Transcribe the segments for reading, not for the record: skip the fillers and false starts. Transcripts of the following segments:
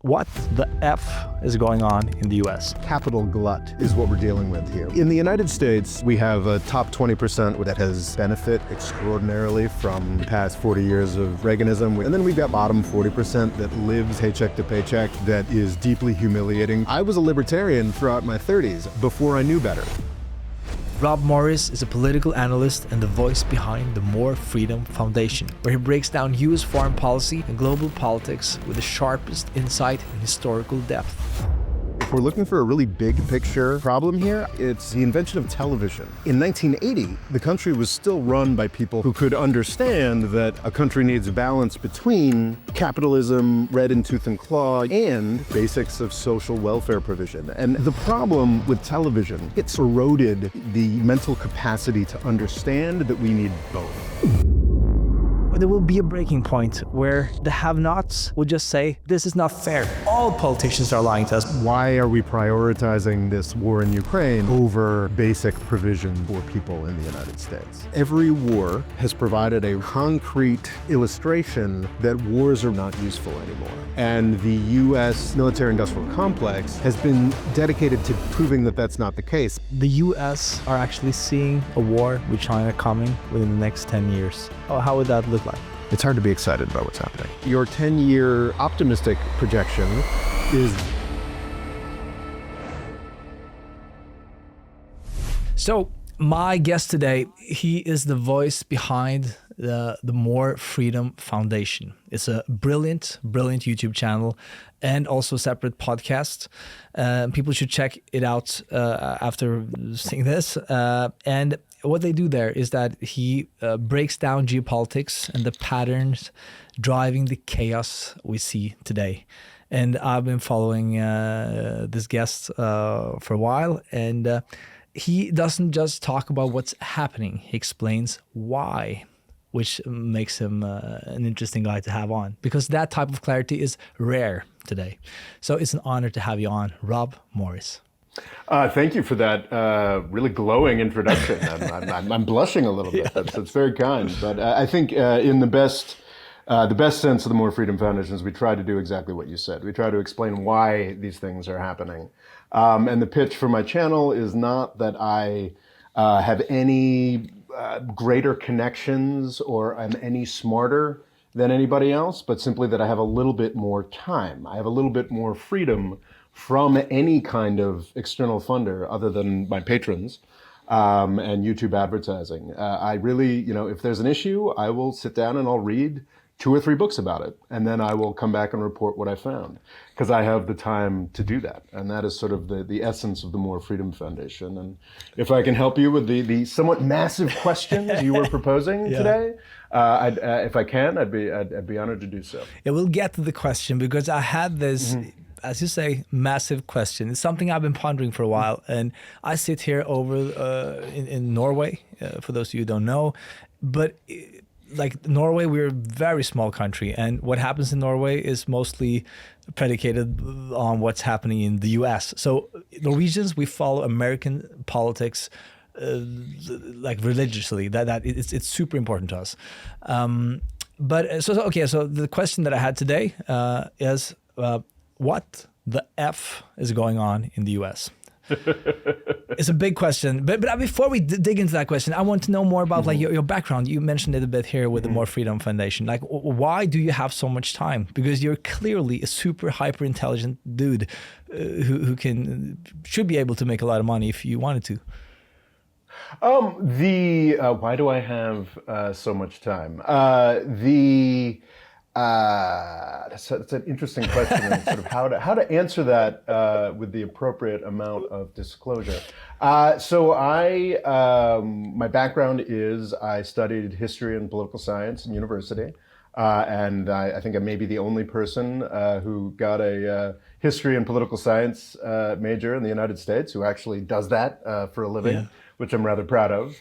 What the F is going on in the US? Capital glut is what we're dealing with here. In the United States, we have a top 20% that has benefit extraordinarily from the past 40 years of Reaganism. And then we've got bottom 40% that lives paycheck to paycheck that is deeply humiliating. I was a libertarian throughout my 30s before I knew better. Rob Morris is a political analyst and the voice behind the More Freedom Foundation, where he breaks down US foreign policy and global politics with the sharpest insight and historical depth. If we're looking for a really big picture problem here, it's the invention of television. In 1980, the country was still run by people who could understand that a country needs a balance between capitalism, red in tooth and claw, and basics of social welfare provision. And the problem with television, it's eroded the mental capacity to understand that we need both. There will be a breaking point where the have-nots will just say, this is not fair. All politicians are lying to us. Why are we prioritizing this war in Ukraine over basic provision for people in the United States? Every war has provided a concrete illustration that wars are not useful anymore. And the US military-industrial complex has been dedicated to proving that that's not the case. The US are actually seeing a war with China coming within the next 10 years. Oh, how would that look like? It's hard to be excited about what's happening. Your 10-year optimistic projection is... So, my guest today, he is the voice behind the More Freedom Foundation. It's a brilliant YouTube channel and also a separate podcast. People should check it out after seeing this. And what they do there is that he breaks down geopolitics and the patterns driving the chaos we see today. And I've been following this guest for a while, and he doesn't just talk about what's happening. He explains why, which makes him an interesting guy to have on, because that type of clarity is rare today. So it's an honor to have you on, Rob Morris. Thank you for that really glowing introduction. I'm blushing a little bit. That's very kind. But I think in the best sense of the More Freedom Foundation is we try to do exactly what you said. We try to explain why these things are happening. And the pitch for my channel is not that I have any greater connections or I'm any smarter than anybody else, but simply that I have a little bit more time. I have a little bit more freedom from any kind of external funder other than my patrons and YouTube advertising. I really, if there's an issue, I will sit down and I'll read 2 or 3 books about it. And then I will come back and report what I found, because I have the time to do that. And that is sort of the essence of the More Freedom Foundation. And if I can help you with the somewhat massive questions you were proposing today, if I can, I'd be honored to do so. Yeah, we'll get to the question, because I had this, as you say, massive question. It's something I've been pondering for a while. And I sit here over in Norway, for those of you who don't know. But like Norway, we're a very small country, and what happens in Norway is mostly predicated on what's happening in the US. So Norwegians, we follow American politics like religiously. That it's super important to us. But so the question that I had today is what the F is going on in the US? It's a big question, but before we dig into that question, I want to know more about like your background. You mentioned it a bit here with the More Freedom Foundation. Like, why do you have so much time? Because you're clearly a super hyper intelligent dude who should be able to make a lot of money if you wanted to. Why do I have so much time? That's an interesting question, and sort of how to answer that with the appropriate amount of disclosure. So my background is I studied history and political science in university, and I think I may be the only person who got a history and political science major in the United States who actually does that for a living, which I'm rather proud of.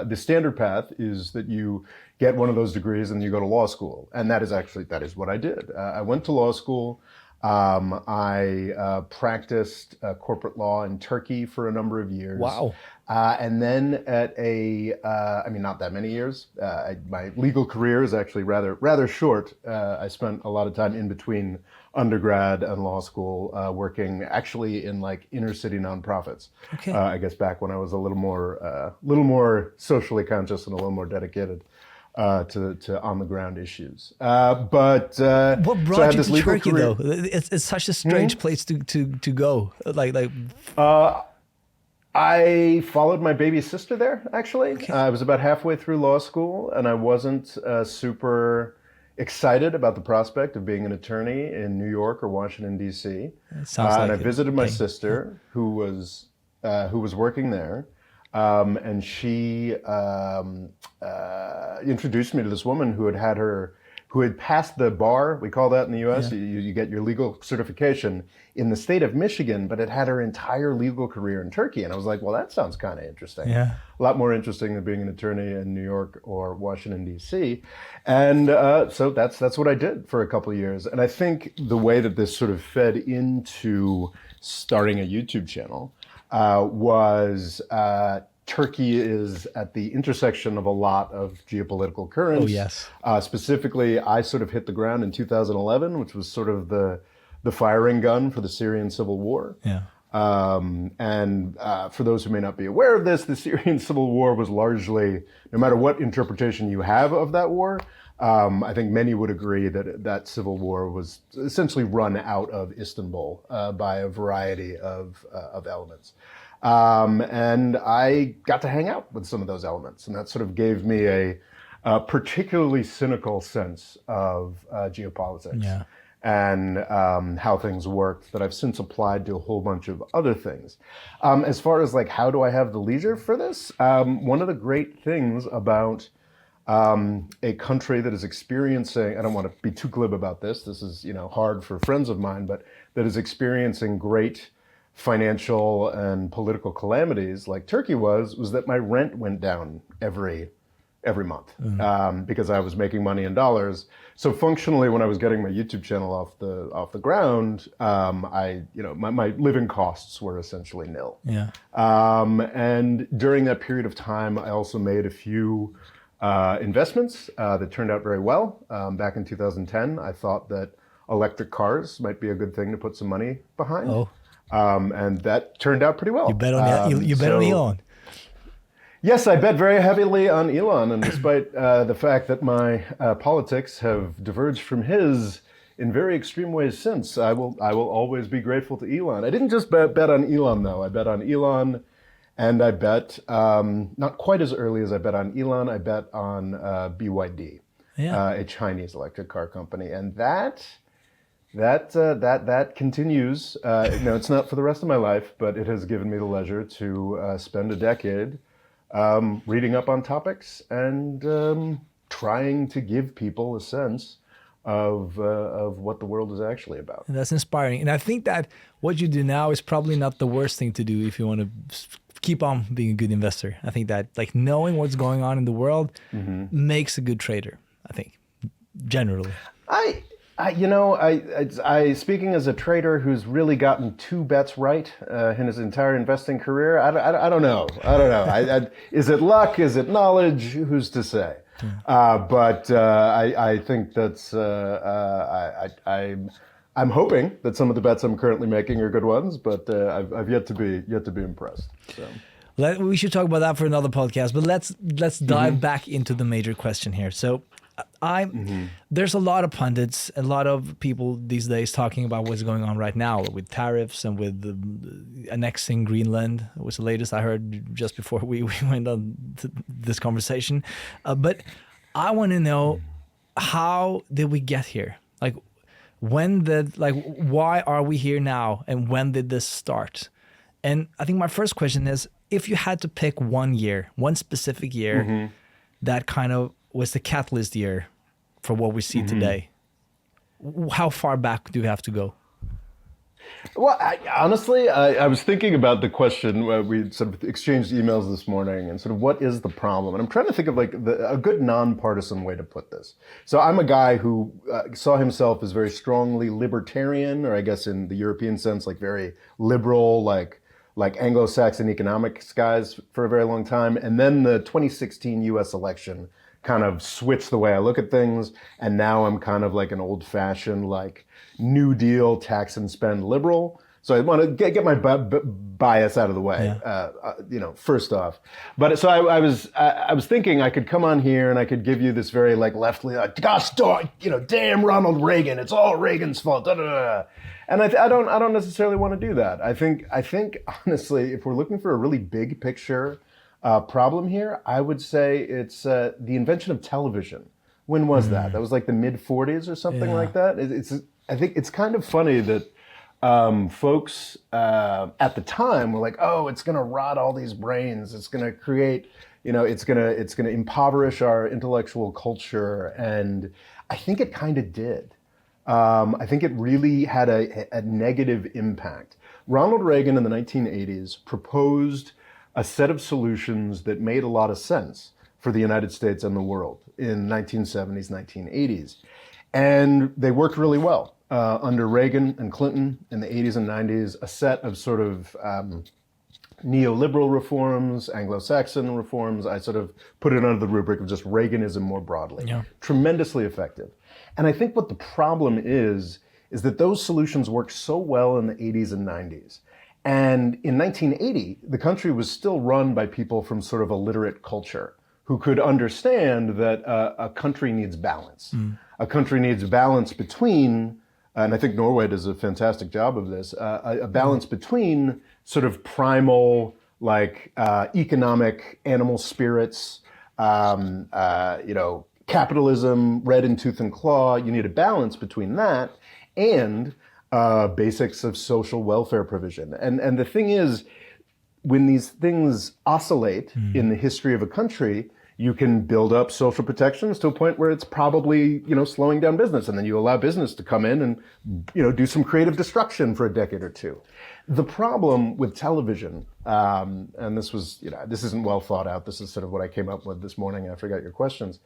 The standard path is that you get one of those degrees and you go to law school. And that is what I did. I went to law school. I practiced corporate law in Turkey for a number of years. Wow. And then at not that many years. My legal career is actually rather short. I spent a lot of time in between undergrad and law school, working actually in like inner city nonprofits. Okay. I guess back when I was a little more socially conscious and a little more dedicated to on the ground issues. What brought so I had you this to legal Turkey career. though? It's such a strange place to go. I followed my baby sister there, actually. Okay. I was about halfway through law school, and I wasn't super excited about the prospect of being an attorney in New York or Washington, D.C. Sounds And I like visited my thing. sister, who was working there, and she introduced me to this woman who had passed the bar. We call that in the U.S. Yeah. You get your legal certification in the state of Michigan, but it had her entire legal career in Turkey. And I was like, well, that sounds kind of interesting. Yeah. A lot more interesting than being an attorney in New York or Washington, D.C. And so that's what I did for a couple of years. And I think the way that this sort of fed into starting a YouTube channel was Turkey is at the intersection of a lot of geopolitical currents. Oh, yes. Specifically, I sort of hit the ground in 2011, which was sort of the firing gun for the Syrian civil war. Yeah. And for those who may not be aware of this, the Syrian civil war was largely, no matter what interpretation you have of that war, I think many would agree that that civil war was essentially run out of Istanbul by a variety of elements. And I got to hang out with some of those elements, and that sort of gave me a particularly cynical sense of geopolitics. Yeah. And how things worked that I've since applied to a whole bunch of other things. As far as like, how do I have the leisure for this? One of the great things about a country that is experiencing, I don't want to be too glib about this, this is, hard for friends of mine, but that is experiencing great financial and political calamities like Turkey was that my rent went down every month because I was making money in dollars. So functionally, when I was getting my YouTube channel off the ground, my living costs were essentially nil. Yeah. And during that period of time, I also made a few investments that turned out very well. Back in 2010, I thought that electric cars might be a good thing to put some money behind. Oh. And that turned out pretty well. You bet on you bet on Elon. Yes, I bet very heavily on Elon, and despite the fact that my politics have diverged from his in very extreme ways since, I will always be grateful to Elon. I didn't just bet on Elon, though. I bet on Elon, and I bet, not quite as early as I bet on Elon, I bet on BYD, a Chinese electric car company, and that continues. It's not for the rest of my life, but it has given me the leisure to spend a decade reading up on topics and trying to give people a sense of what the world is actually about. And that's inspiring. And I think that what you do now is probably not the worst thing to do if you want to keep on being a good investor. I think that like knowing what's going on in the world makes a good trader, I think, generally. I speaking as a trader who's really gotten 2 bets right in his entire investing career, I don't know. Is it luck? Is it knowledge? Who's to say? But I think that's I'm hoping that some of the bets I'm currently making are good ones, but I've yet to be impressed. So. We should talk about that for another podcast. But let's dive back into the major question here. So. There's a lot of pundits, a lot of people these days talking about what's going on right now with tariffs and with annexing Greenland. It was the latest I heard just before we went on this conversation. But I want to know, how did we get here? Like, why are we here now? And when did this start? And I think my first question is, if you had to pick one specific year that kind of was the catalyst year for what we see today, how far back do you have to go? Well, honestly, I was thinking about the question. We sort of exchanged emails this morning, and sort of what is the problem? And I'm trying to think of like a good nonpartisan way to put this. So I'm a guy who saw himself as very strongly libertarian, or I guess in the European sense, like very liberal, like Anglo-Saxon economics guys for a very long time. And then the 2016 U.S. election kind of switched the way I look at things. And now I'm kind of like an old-fashioned, like New Deal tax and spend liberal. So I want to get my bias out of the way, first off. But so I was thinking I could come on here and I could give you this very like leftly, like, gosh, damn Ronald Reagan, it's all Reagan's fault. Da, da, da. And I don't necessarily want to do that. I think honestly, if we're looking for a really big picture problem here, I would say it's the invention of television. When was that? That was like the mid 40s or something like that. I think it's kind of funny that folks at the time were like, oh, it's going to rot all these brains. It's going to create, it's going to impoverish our intellectual culture. And I think it kind of did. I think it really had a negative impact. Ronald Reagan in the 1980s proposed a set of solutions that made a lot of sense for the United States and the world in 1970s, 1980s. And they worked really well. Under Reagan and Clinton in the 80s and 90s, a set of sort of neoliberal reforms, Anglo-Saxon reforms. I sort of put it under the rubric of just Reaganism more broadly. Yeah. Tremendously effective. And I think what the problem is that those solutions worked so well in the 80s and 90s. And in 1980, the country was still run by people from sort of a literate culture who could understand that a country needs balance. A country needs balance between, and I think Norway does a fantastic job of this, a balance between sort of primal, like economic animal spirits, capitalism, red in tooth and claw. You need a balance between that and basics of social welfare provision. And the thing is, when these things oscillate in the history of a country, you can build up social protections to a point where it's probably, slowing down business. And then you allow business to come in and, do some creative destruction for a decade or two. The problem with television, and this was, this isn't well thought out. This is sort of what I came up with this morning after I got your questions,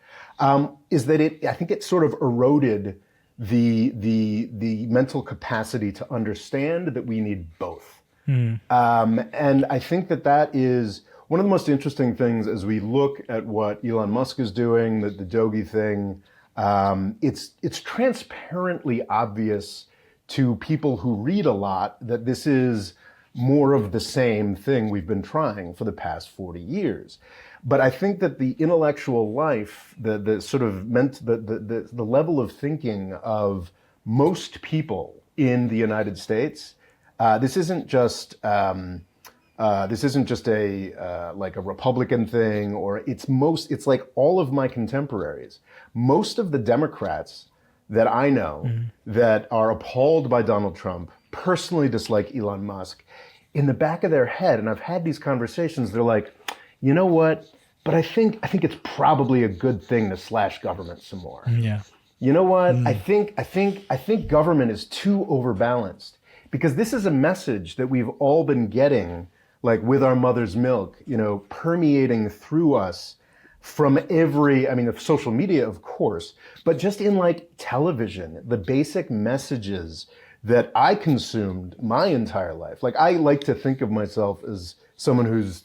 is that I think it sort of eroded the mental capacity to understand that we need both. And I think that is one of the most interesting things as we look at what Elon Musk is doing, the Doge thing. It's transparently obvious to people who read a lot that this is more of the same thing we've been trying for the past 40 years. But I think that the intellectual life, the sort of the level of thinking of most people in the United States, this isn't just a like a Republican thing, or it's like all of my contemporaries. Most of the Democrats that I know that are appalled by Donald Trump, personally dislike Elon Musk, in the back of their head, and I've had these conversations, they're like, you know what? But I think it's probably a good thing to slash government some more. Yeah. You know what? I think government is too overbalanced, because this is a message that we've all been getting, like with our mother's milk, permeating through us from of social media, of course, but just in like television, the basic messages that I consumed my entire life. Like, I like to think of myself as someone who's,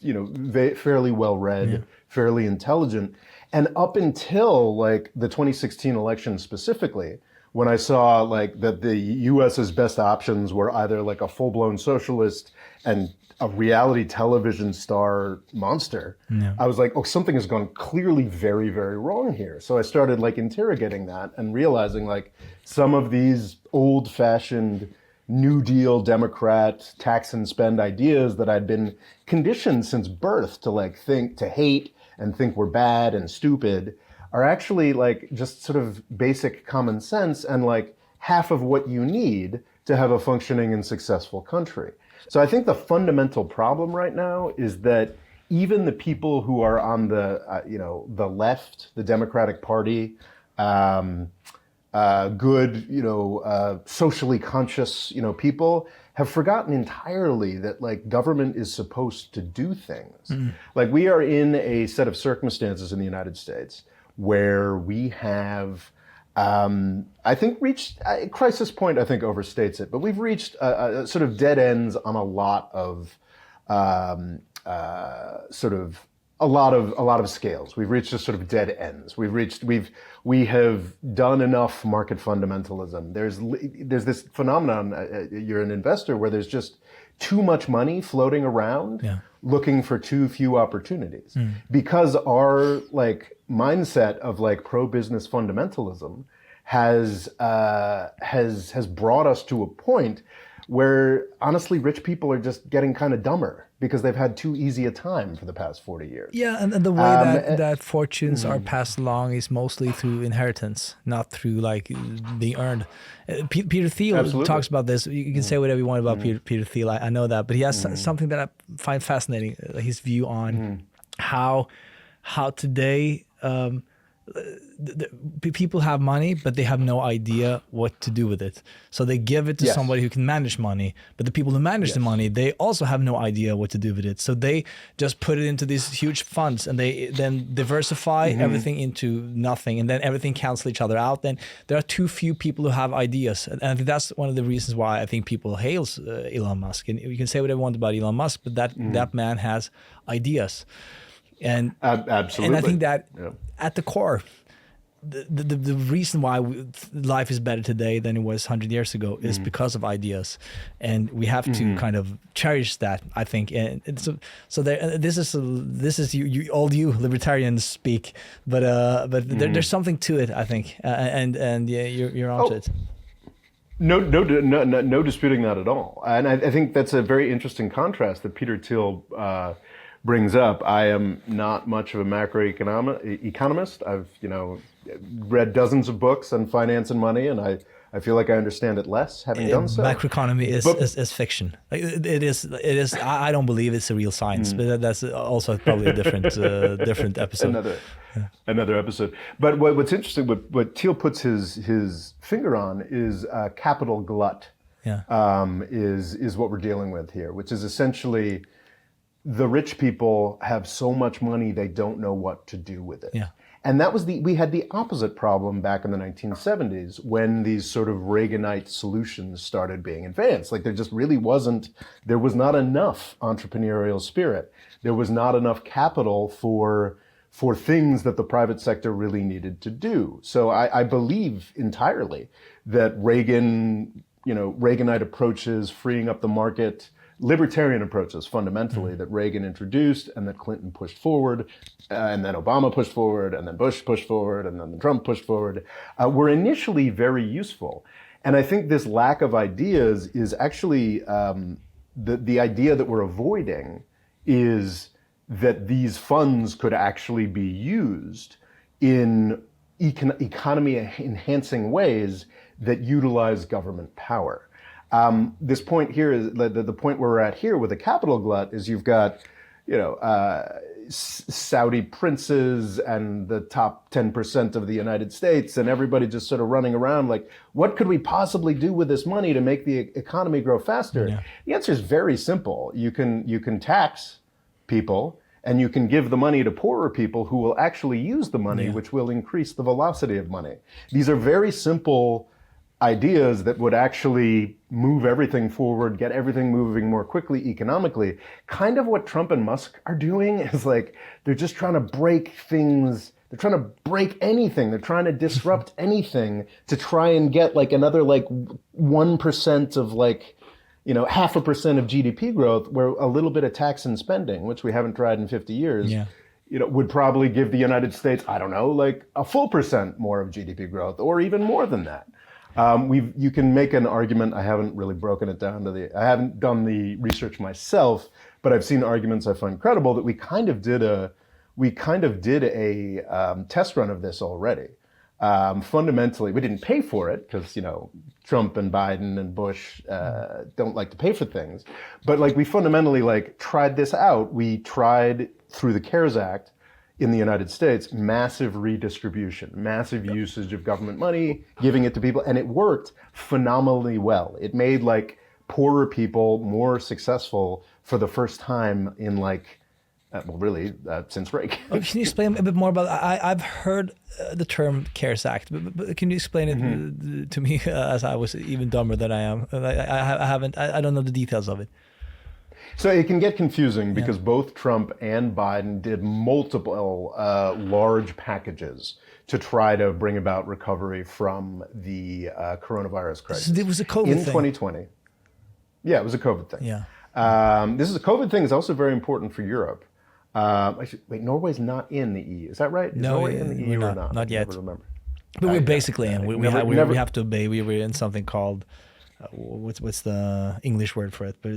fairly well-read, fairly intelligent. And up until like the 2016 election specifically, when I saw like that the US's best options were either like a full-blown socialist and a reality television star monster, I was like, oh, something has gone clearly very, very wrong here. So I started like interrogating that and realizing like some of these old-fashioned New Deal Democrat tax and spend ideas that I'd been conditioned since birth to like think, to hate and think we're bad and stupid, are actually like just sort of basic common sense and like half of what you need to have a functioning and successful country. So I think the fundamental problem right now is that even the people who are on the left, the Democratic Party, socially conscious, people have forgotten entirely that like government is supposed to do things. Like, we are in a set of circumstances in the United States where we have, I think, reached crisis point. I think overstates it, but we've reached a sort of dead ends on a lot of sort of lot of scales. We've reached just sort of dead ends. We have done enough market fundamentalism. There's this phenomenon. You're an investor where there's just too much money floating around, looking for too few opportunities, because our like mindset of like pro-business fundamentalism has brought us to a point where honestly rich people are just getting kind of dumber because they've had too easy a time for the past 40 years. Yeah, and the way that fortunes are passed along is mostly through inheritance, not through like being earned. Peter Thiel talks about this. You can say whatever you want about Peter Thiel, I know that, but he has something that I find fascinating, his view on how today people have money, but they have no idea what to do with it. So they give it to somebody who can manage money, but the people who manage the money, they also have no idea what to do with it. So they just put it into these huge funds, and they then diversify everything into nothing, and then everything cancels each other out. Then there are too few people who have ideas, and I think that's one of the reasons why I think people hail Elon Musk. And you can say what they want about Elon Musk, but that man has ideas. And absolutely, and I think that at the core, the reason why life is better today than it was 100 years ago is because of ideas, and we have to kind of cherish that, I think. And so there, this is you old libertarians speak, but there's something to it, I think, and yeah, you're onto it. No disputing that at all. And I think that's a very interesting contrast that Peter Thiel brings up. I am not much of a macroeconomist. I've read dozens of books on finance and money, and I feel like I understand it less having done so. Macroeconomy is fiction. Like, it is. I don't believe it's a real science, but that's also probably a different episode. Another episode. But what's interesting, what Thiel puts his finger on is capital glut. Is what we're dealing with here, which is essentially the rich people have so much money they don't know what to do with it. And that was we had the opposite problem back in the 1970s when these sort of Reaganite solutions started being advanced. Like there was not enough entrepreneurial spirit. There was not enough capital for things that the private sector really needed to do. So I believe entirely that Reaganite approaches, freeing up the market, libertarian approaches fundamentally that Reagan introduced and that Clinton pushed forward, and then Obama pushed forward, and then Bush pushed forward, and then Trump pushed forward, were initially very useful. And I think this lack of ideas is actually the idea that we're avoiding is that these funds could actually be used in economy enhancing ways that utilize government power. This point here is the point where we're at here with the capital glut is you've got, Saudi princes and the top 10% of the United States and everybody just sort of running around like, what could we possibly do with this money to make the economy grow faster? The answer is very simple. You can tax people and you can give the money to poorer people who will actually use the money, which will increase the velocity of money. These are very simple ideas that would actually move everything forward, get everything moving more quickly economically. Kind of what Trump and Musk are doing is like, they're just trying to break things. They're trying to break anything. They're trying to disrupt anything to try and get like another like 1% of like, 0.5% of GDP growth, where a little bit of tax and spending, which we haven't tried in 50 years, would probably give the United States, I don't know, like a full % more of GDP growth, or even more than that. You can make an argument. I haven't really broken it down I haven't done the research myself, but I've seen arguments I find credible that we kind of did a test run of this already. Fundamentally, we didn't pay for it because, Trump and Biden and Bush, don't like to pay for things. But like we fundamentally like tried this out. We tried through the CARES Act in the United States, massive redistribution, massive usage of government money, giving it to people, and it worked phenomenally well. It made like poorer people more successful for the first time in like, since Reagan. Can you explain a bit more about I've heard the term CARES Act, but can you explain it to me as I was even dumber than I am? I don't know the details of it. So it can get confusing because both Trump and Biden did multiple large packages to try to bring about recovery from the coronavirus crisis. So it was a COVID in thing. 2020. Yeah, it was a COVID thing. Yeah. This is a COVID thing is also very important for Europe. Wait, Norway's not in the EU. Is that right? Is No, Norway in the EU we're or not? not I yet. never remember. But we're basically in. We have to obey. We were in something called what's the English word for it? But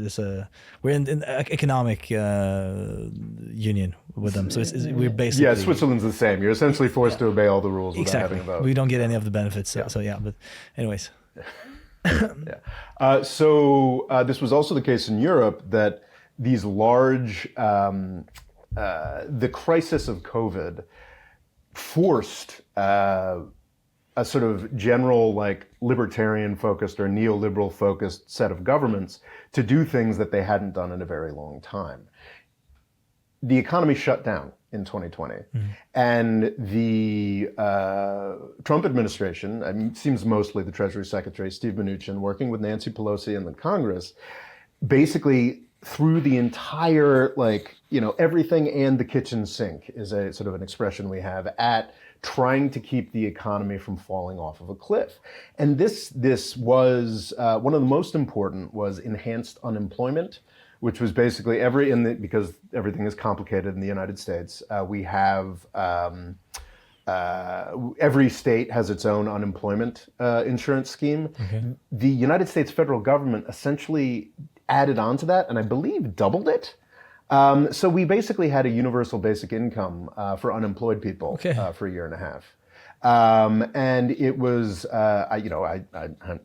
we're in economic union with them. So we're basically Switzerland's the same. You're essentially forced to obey all the rules without exactly. having a vote. We don't get any of the benefits. So yeah. But anyways. So this was also the case in Europe that these large, the crisis of COVID forced a sort of general, like, libertarian-focused or neoliberal-focused set of governments to do things that they hadn't done in a very long time. The economy shut down in 2020, and the Trump administration, it seems mostly the Treasury Secretary, Steve Mnuchin, working with Nancy Pelosi and the Congress, basically threw the entire, everything and the kitchen sink is a sort of an expression we have at trying to keep the economy from falling off of a cliff. And this was, one of the most important was enhanced unemployment, which was basically because everything is complicated in the United States, we have, every state has its own unemployment insurance scheme. Okay. The United States federal government essentially added on to that, and I believe doubled it. So we basically had a universal basic income for unemployed people for a year and a half. And it was, I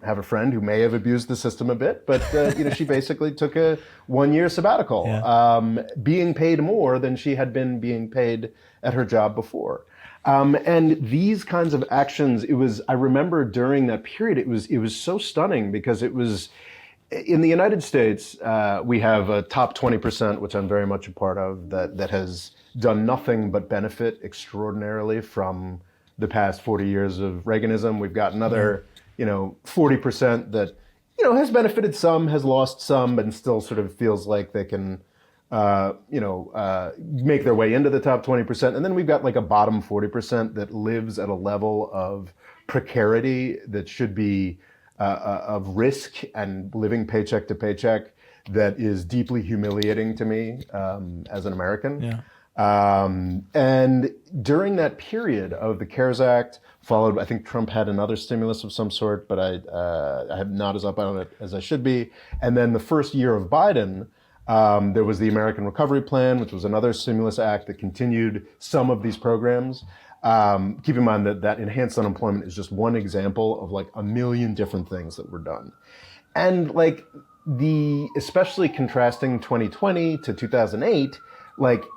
have a friend who may have abused the system a bit, but she basically took a 1-year sabbatical, being paid more than she had been being paid at her job before. And these kinds of actions, I remember during that period, it was so stunning because it was, in the United States, we have a top 20%, which I'm very much a part of, that has done nothing but benefit extraordinarily from the past 40 years of Reaganism. We've got another, 40% that, has benefited some, has lost some, and still sort of feels like they can, make their way into the top 20%. And then we've got like a bottom 40% that lives at a level of precarity that should be of risk and living paycheck to paycheck that is deeply humiliating to me as an American. Yeah. And during that period of the CARES Act, followed, I think Trump had another stimulus of some sort, but I am not as up on it as I should be. And then the first year of Biden, there was the American Recovery Plan, which was another stimulus act that continued some of these programs. Keep in mind that enhanced unemployment is just one example of like a million different things that were done. And especially contrasting 2020 to 2008,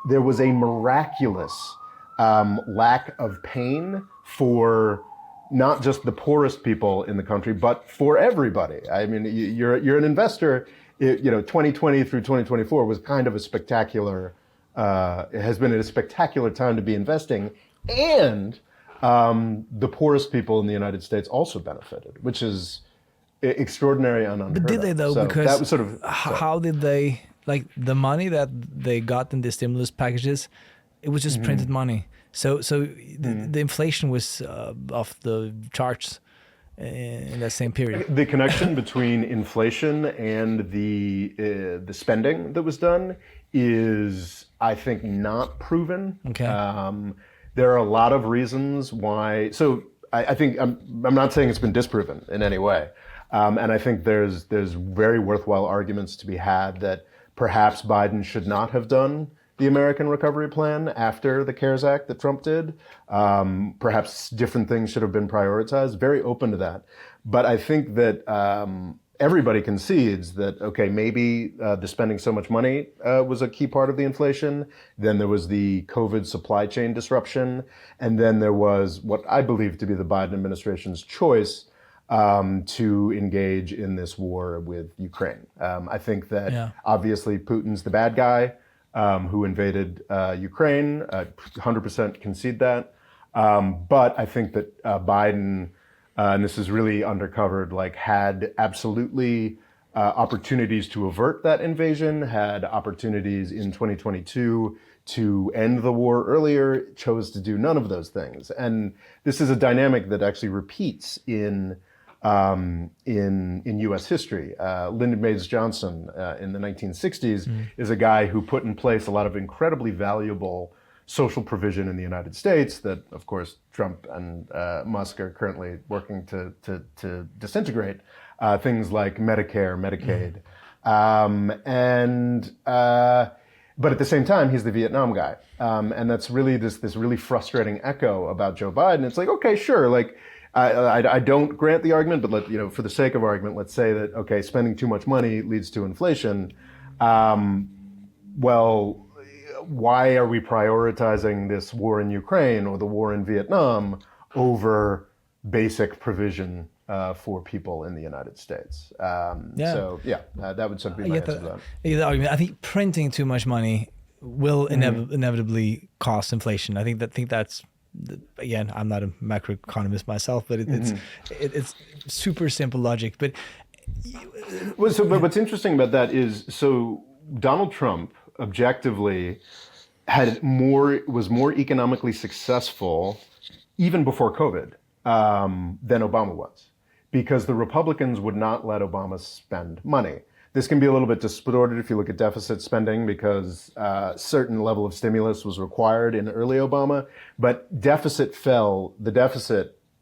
there was a miraculous lack of pain for not just the poorest people in the country, but for everybody. I mean, you're an investor. 2020 through 2024 was kind of a spectacular. It has been a spectacular time to be investing. And the poorest people in the United States also benefited, which is extraordinary and unheard of. But did they though? So because that was sort of how did they, the money that they got in the stimulus packages, it was just printed money. So the inflation was off the charts in that same period. The connection between inflation and the spending that was done is, I think, not proven. Okay. There are a lot of reasons why. So I think I'm not saying it's been disproven in any way, and I think there's very worthwhile arguments to be had that perhaps Biden should not have done the American Recovery Plan after the CARES Act that Trump did. Perhaps different things should have been prioritized. Very open to that, but I think that everybody concedes that, okay, maybe the spending so much money was a key part of the inflation. Then there was the COVID supply chain disruption. And then there was what I believe to be the Biden administration's choice to engage in this war with Ukraine. I think that obviously Putin's the bad guy who invaded Ukraine, 100% concede that. But I think that Biden, and this is really undercovered, had absolutely opportunities to avert that invasion, had opportunities in 2022 to end the war earlier, chose to do none of those things. And this is a dynamic that actually repeats in U.S. history. Lyndon Baines Johnson in the 1960s is a guy who put in place a lot of incredibly valuable social provision in the United States that, of course, Trump and Musk are currently working to disintegrate. Things like Medicare, Medicaid, but at the same time, he's the Vietnam guy, and that's really this really frustrating echo about Joe Biden. It's like, okay, sure, like I don't grant the argument, but for the sake of argument, let's say that okay, spending too much money leads to inflation. Well, why are we prioritizing this war in Ukraine or the war in Vietnam over basic provision for people in the United States? So that would sort of be my answer to that. The argument. I think printing too much money will inevitably cause inflation. I think that's, again, I'm not a macroeconomist myself, but it's super simple logic. But but what's interesting about that is, so Donald Trump objectively was more economically successful even before COVID than Obama was, because the Republicans would not let Obama spend money. This can be a little bit distorted if you look at deficit spending, because a certain level of stimulus was required in early Obama, but deficit fell.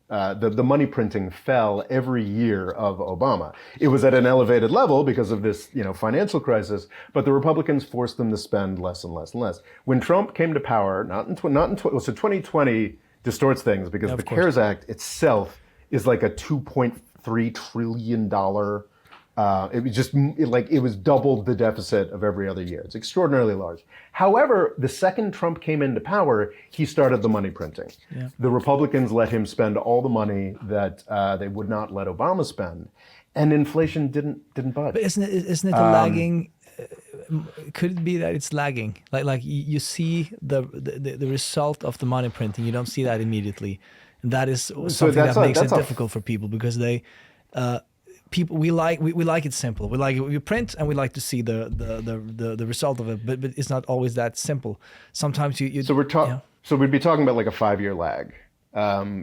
The money printing fell every year of Obama. It was at an elevated level because of this, financial crisis, but the Republicans forced them to spend less and less and less. When Trump came to power, so 2020 distorts things because the CARES Act itself is like a $2.3 trillion. It was doubled the deficit of every other year. It's extraordinarily large. However, the second Trump came into power, he started the money printing. Yeah. The Republicans let him spend all the money that they would not let Obama spend, and inflation didn't budge. But isn't it a lagging? Could it be that it's lagging? Like you see the result of the money printing, you don't see that immediately, and that is something that makes it difficult for people, because they. People we like it simple. We print and we like to see the result of it, but it's not always that simple. Sometimes you So we'd be talking about like a 5-year lag,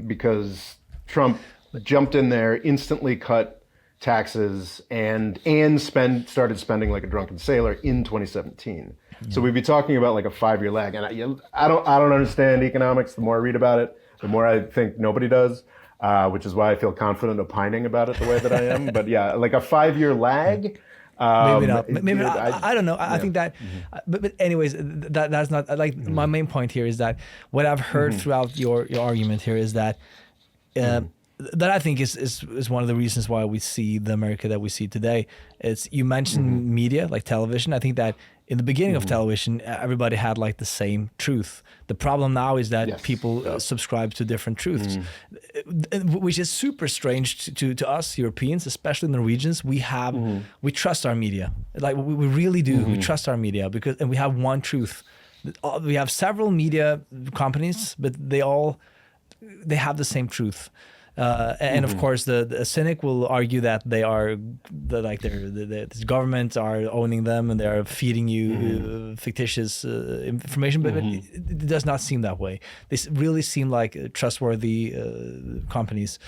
because Trump jumped in there, instantly cut taxes and started spending like a drunken sailor in 2017. Yeah. So we'd be talking about like a 5-year lag, and I don't understand economics. The more I read about it, the more I think nobody does. Which is why I feel confident opining about it the way that I am. But yeah, like a 5-year lag. Maybe not. Maybe not. I don't know. I think that, but anyways, that's not like my main point here is that what I've heard throughout your argument here is that that I think is one of the reasons why we see the America that we see today. It's, you mentioned media, like television. I think that in the beginning of television, everybody had like the same truth. The problem now is that people subscribe to different truths, which is super strange to us Europeans, especially Norwegians. We trust our media, like we really do. We trust our media and we have one truth. We have several media companies, but they have the same truth. And of course, the cynic will argue that the government are owning them and they are feeding you fictitious information, but it does not seem that way. They really seem like trustworthy companies.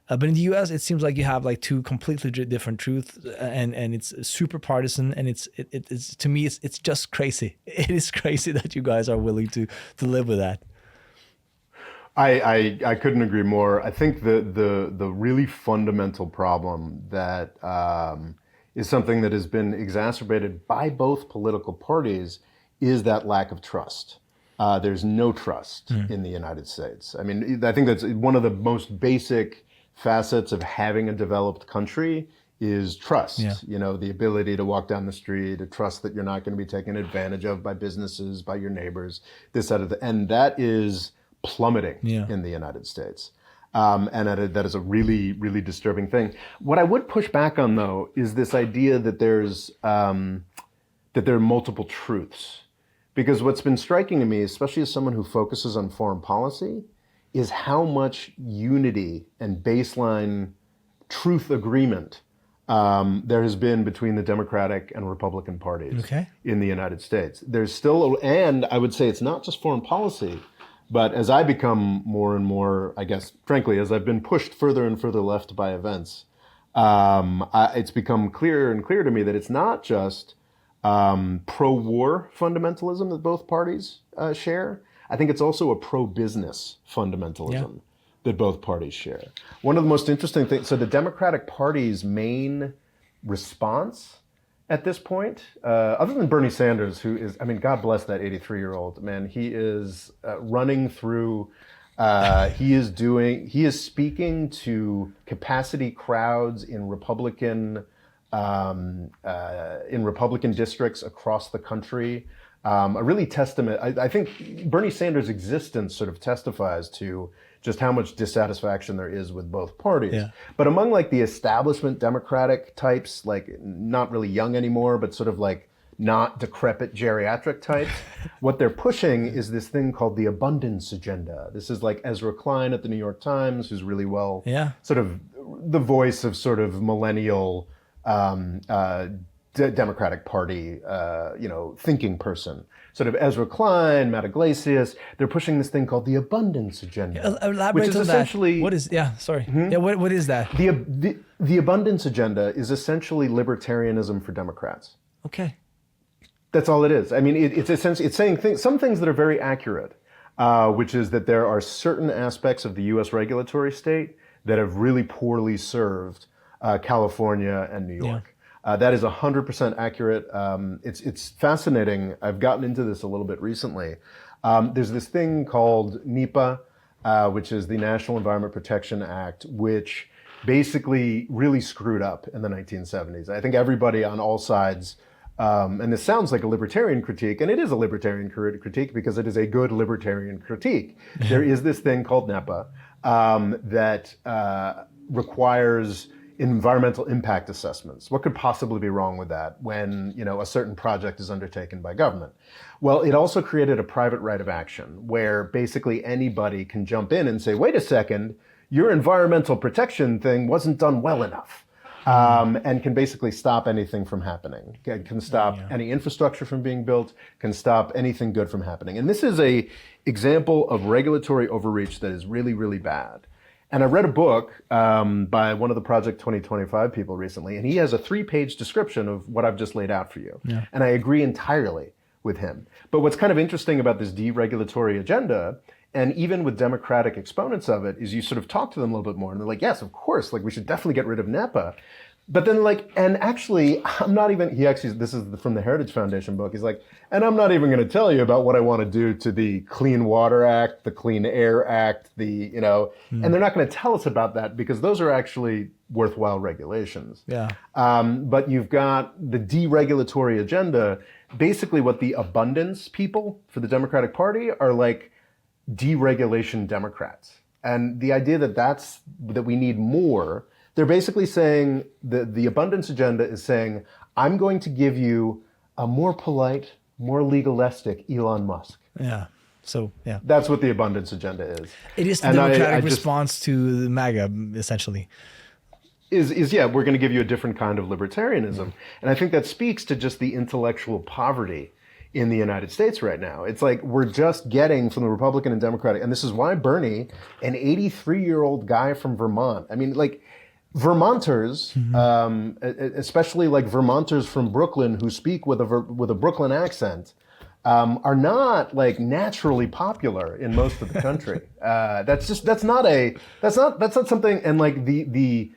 But in the U.S., it seems like you have like two completely different truths, and it's super partisan, and it's to me it's just crazy. It is crazy that you guys are willing to live with that. I couldn't agree more. I think the really fundamental problem that is something that has been exacerbated by both political parties is that lack of trust. There's no trust in the United States. I mean, I think that's one of the most basic facets of having a developed country is trust. Yeah. The ability to walk down the street, to trust that you're not going to be taken advantage of by businesses, by your neighbors, and that is plummeting in the United States. And that is a really, really disturbing thing. What I would push back on, though, is this idea that there are multiple truths. Because what's been striking to me, especially as someone who focuses on foreign policy, is how much unity and baseline truth agreement there has been between the Democratic and Republican parties Okay. in the United States. There's still, and I would say it's not just foreign policy, but as I become more and more, I guess, frankly, as I've been pushed further and further left by events, it's become clearer and clearer to me that it's not just pro-war fundamentalism that both parties share. I think it's also a pro-business fundamentalism that both parties share. One of the most interesting things, so the Democratic Party's main response at this point, other than Bernie Sanders, who is, I mean, God bless that 83-year-old man, he is running through, he is speaking to capacity crowds in Republican districts across the country. A really testament, I think Bernie Sanders' existence sort of testifies to just how much dissatisfaction there is with both parties. Yeah. But among like the establishment Democratic types, like not really young anymore, but sort of like not decrepit geriatric types, what they're pushing is this thing called the abundance agenda. This is like Ezra Klein at the New York Times, who's really well, sort of the voice of sort of millennial Democratic Party, thinking person. Sort of Ezra Klein, Matt Iglesias, they're pushing this thing called the abundance agenda. Elaborate which is on essentially, that. What is, what is that? The abundance agenda is essentially libertarianism for Democrats. Okay. That's all it is. I mean, it's essentially, it's saying some things that are very accurate, which is that there are certain aspects of the U.S. regulatory state that have really poorly served California and New York. That is 100% accurate. It's fascinating. I've gotten into this a little bit recently. There's this thing called NEPA, which is the National Environment Protection Act, which basically really screwed up in the 1970s. I think everybody on all sides, and this sounds like a libertarian critique, and it is a libertarian critique because it is a good libertarian critique. There is this thing called NEPA that requires environmental impact assessments. What could possibly be wrong with that when, a certain project is undertaken by government? Well, it also created a private right of action where basically anybody can jump in and say, wait a second, your environmental protection thing wasn't done well enough. And can basically stop anything from happening. Can stop any infrastructure from being built, can stop anything good from happening. And this is a example of regulatory overreach that is really, really bad. And I read a book by one of the Project 2025 people recently, and he has a 3-page description of what I've just laid out for you. Yeah. And I agree entirely with him. But what's kind of interesting about this deregulatory agenda, and even with Democratic exponents of it, is you sort of talk to them a little bit more, and they're like, yes, of course, like we should definitely get rid of NEPA. But then and actually, I'm not even, this is from the Heritage Foundation book, he's like, and I'm not even going to tell you about what I want to do to the Clean Water Act, the Clean Air Act, and they're not going to tell us about that because those are actually worthwhile regulations. Yeah. But you've got the deregulatory agenda. Basically what the abundance people for the Democratic Party are like deregulation Democrats. And the idea that we need more. They're basically saying the abundance agenda is saying, I'm going to give you a more polite, more legalistic Elon Musk. Yeah. So, yeah. That's what the abundance agenda is. It is the Democratic response to the MAGA, essentially. We're going to give you a different kind of libertarianism. And I think that speaks to just the intellectual poverty in the United States right now. It's like we're just getting from the Republican and Democratic, and this is why Bernie, an 83-year-old guy from Vermont, I mean, like, Vermonters, especially like Vermonters from Brooklyn who speak with a Brooklyn accent, are not like naturally popular in most of the country. That's not something. And like the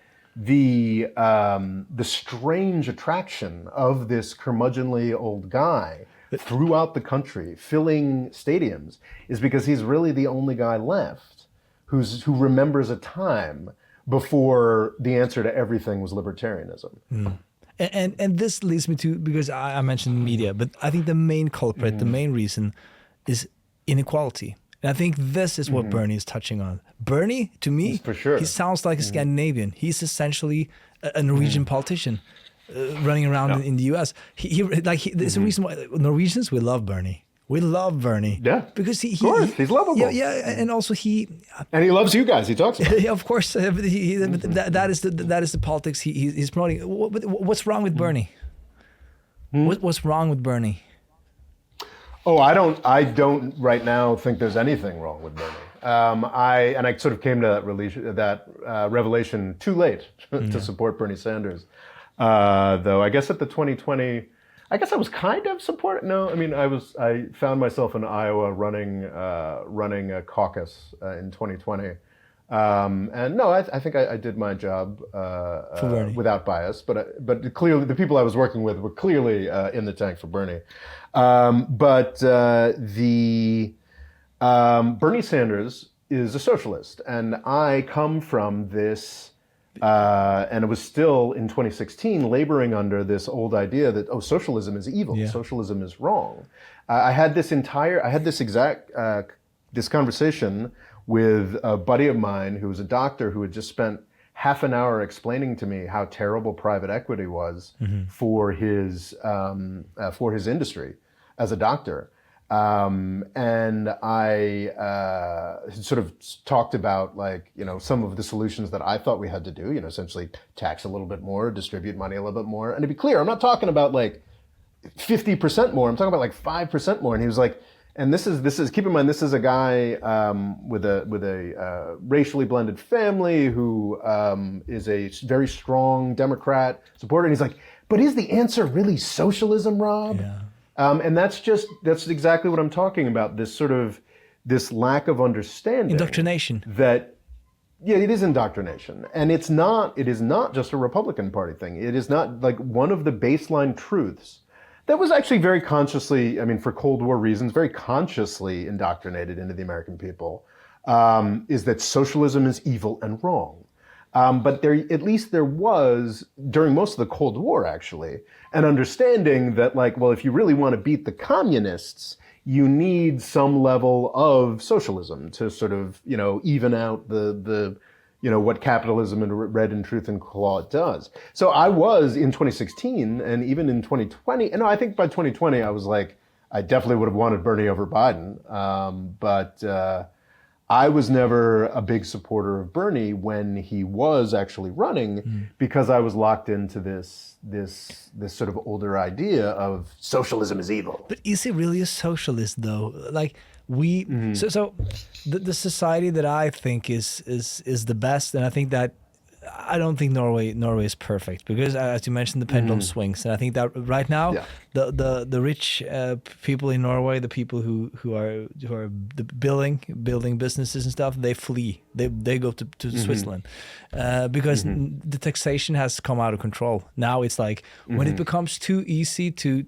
strange attraction of this curmudgeonly old guy throughout the country, filling stadiums, is because he's really the only guy left who remembers a time before the answer to everything was libertarianism. And this leads me to, because I mentioned media, but I think the main culprit, the main reason is inequality. And I think this is what Bernie is touching on. Bernie, to me, for sure. He sounds like a Scandinavian. He's essentially a Norwegian politician running around in the US. There's a reason why Norwegians, we love Bernie. We love Bernie. Yeah, because of course, he's lovable. Yeah, and also and he loves you guys. He talks about. Yeah, of course, that is the politics he's promoting. What's wrong with Bernie? What's wrong with Bernie? Oh, I don't right now think there's anything wrong with Bernie. I sort of came to that revelation too late to support Bernie Sanders. Though I guess at the 2020, I guess I was kind of supporting. No, I mean I found myself in Iowa running a caucus in 2020. And no, I think I did my job without bias, but clearly the people I was working with were clearly in the tank for Bernie. Bernie Sanders is a socialist, and I come from this, and it was still in 2016 laboring under this old idea that socialism is evil, socialism is wrong. I had this conversation with a buddy of mine who was a doctor who had just spent half an hour explaining to me how terrible private equity was for his industry as a doctor. And I sort of talked about some of the solutions that I thought we had to do, essentially tax a little bit more, distribute money a little bit more. And to be clear, I'm not talking about 50% more. I'm talking about 5% more. And he was like, and this is keep in mind, this is a guy with a racially blended family who is a very strong Democrat supporter. And he's like, but is the answer really socialism, Rob? Yeah. And that's exactly what I'm talking about. This lack of understanding. Indoctrination. It is indoctrination. And it is not just a Republican Party thing. It is not one of the baseline truths that was actually very consciously, for Cold War reasons, very consciously indoctrinated into the American people, is that socialism is evil and wrong. But at least there was, during most of the Cold War actually, an understanding that if you really want to beat the communists, you need some level of socialism to sort of, even out the what capitalism and red and truth and claw does. So I was in 2016 and even in 2020, and I think by 2020 I was I definitely would have wanted Bernie over Biden. But I was never a big supporter of Bernie when he was actually running because I was locked into this sort of older idea of socialism is evil. But is he really a socialist though? So the society that I think is the best, and I think that I don't think Norway is perfect because, as you mentioned, the pendulum swings, and I think that right now the rich people in Norway, the people who are building businesses and stuff, they flee. They go to Switzerland because the taxation has come out of control. Now it's when it becomes too easy to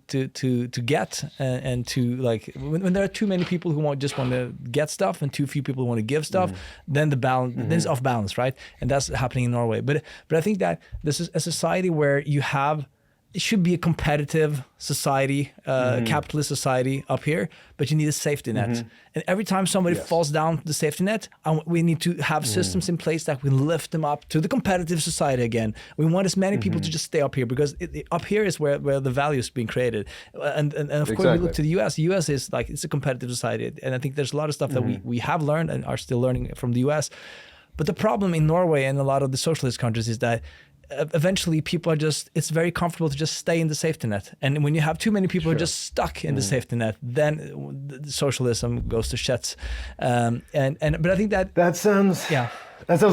get and to when there are too many people who just want to get stuff and too few people who want to give stuff, then the balance then it's off balance, right? And that's happening in Norway. But I think that this is a society where it should be a competitive society, capitalist society up here, but you need a safety net. And every time somebody falls down the safety net, we need to have systems in place that will lift them up to the competitive society again. We want as many people to just stay up here because up here is where the value is being created. And of course, we look to the US. The US is it's a competitive society. And I think there's a lot of stuff that we have learned and are still learning from the US. But the problem in Norway and a lot of the socialist countries is that eventually people it's very comfortable to just stay in the safety net. And when you have too many people who are just stuck in the safety net, then the socialism goes to shits. But I think that sounds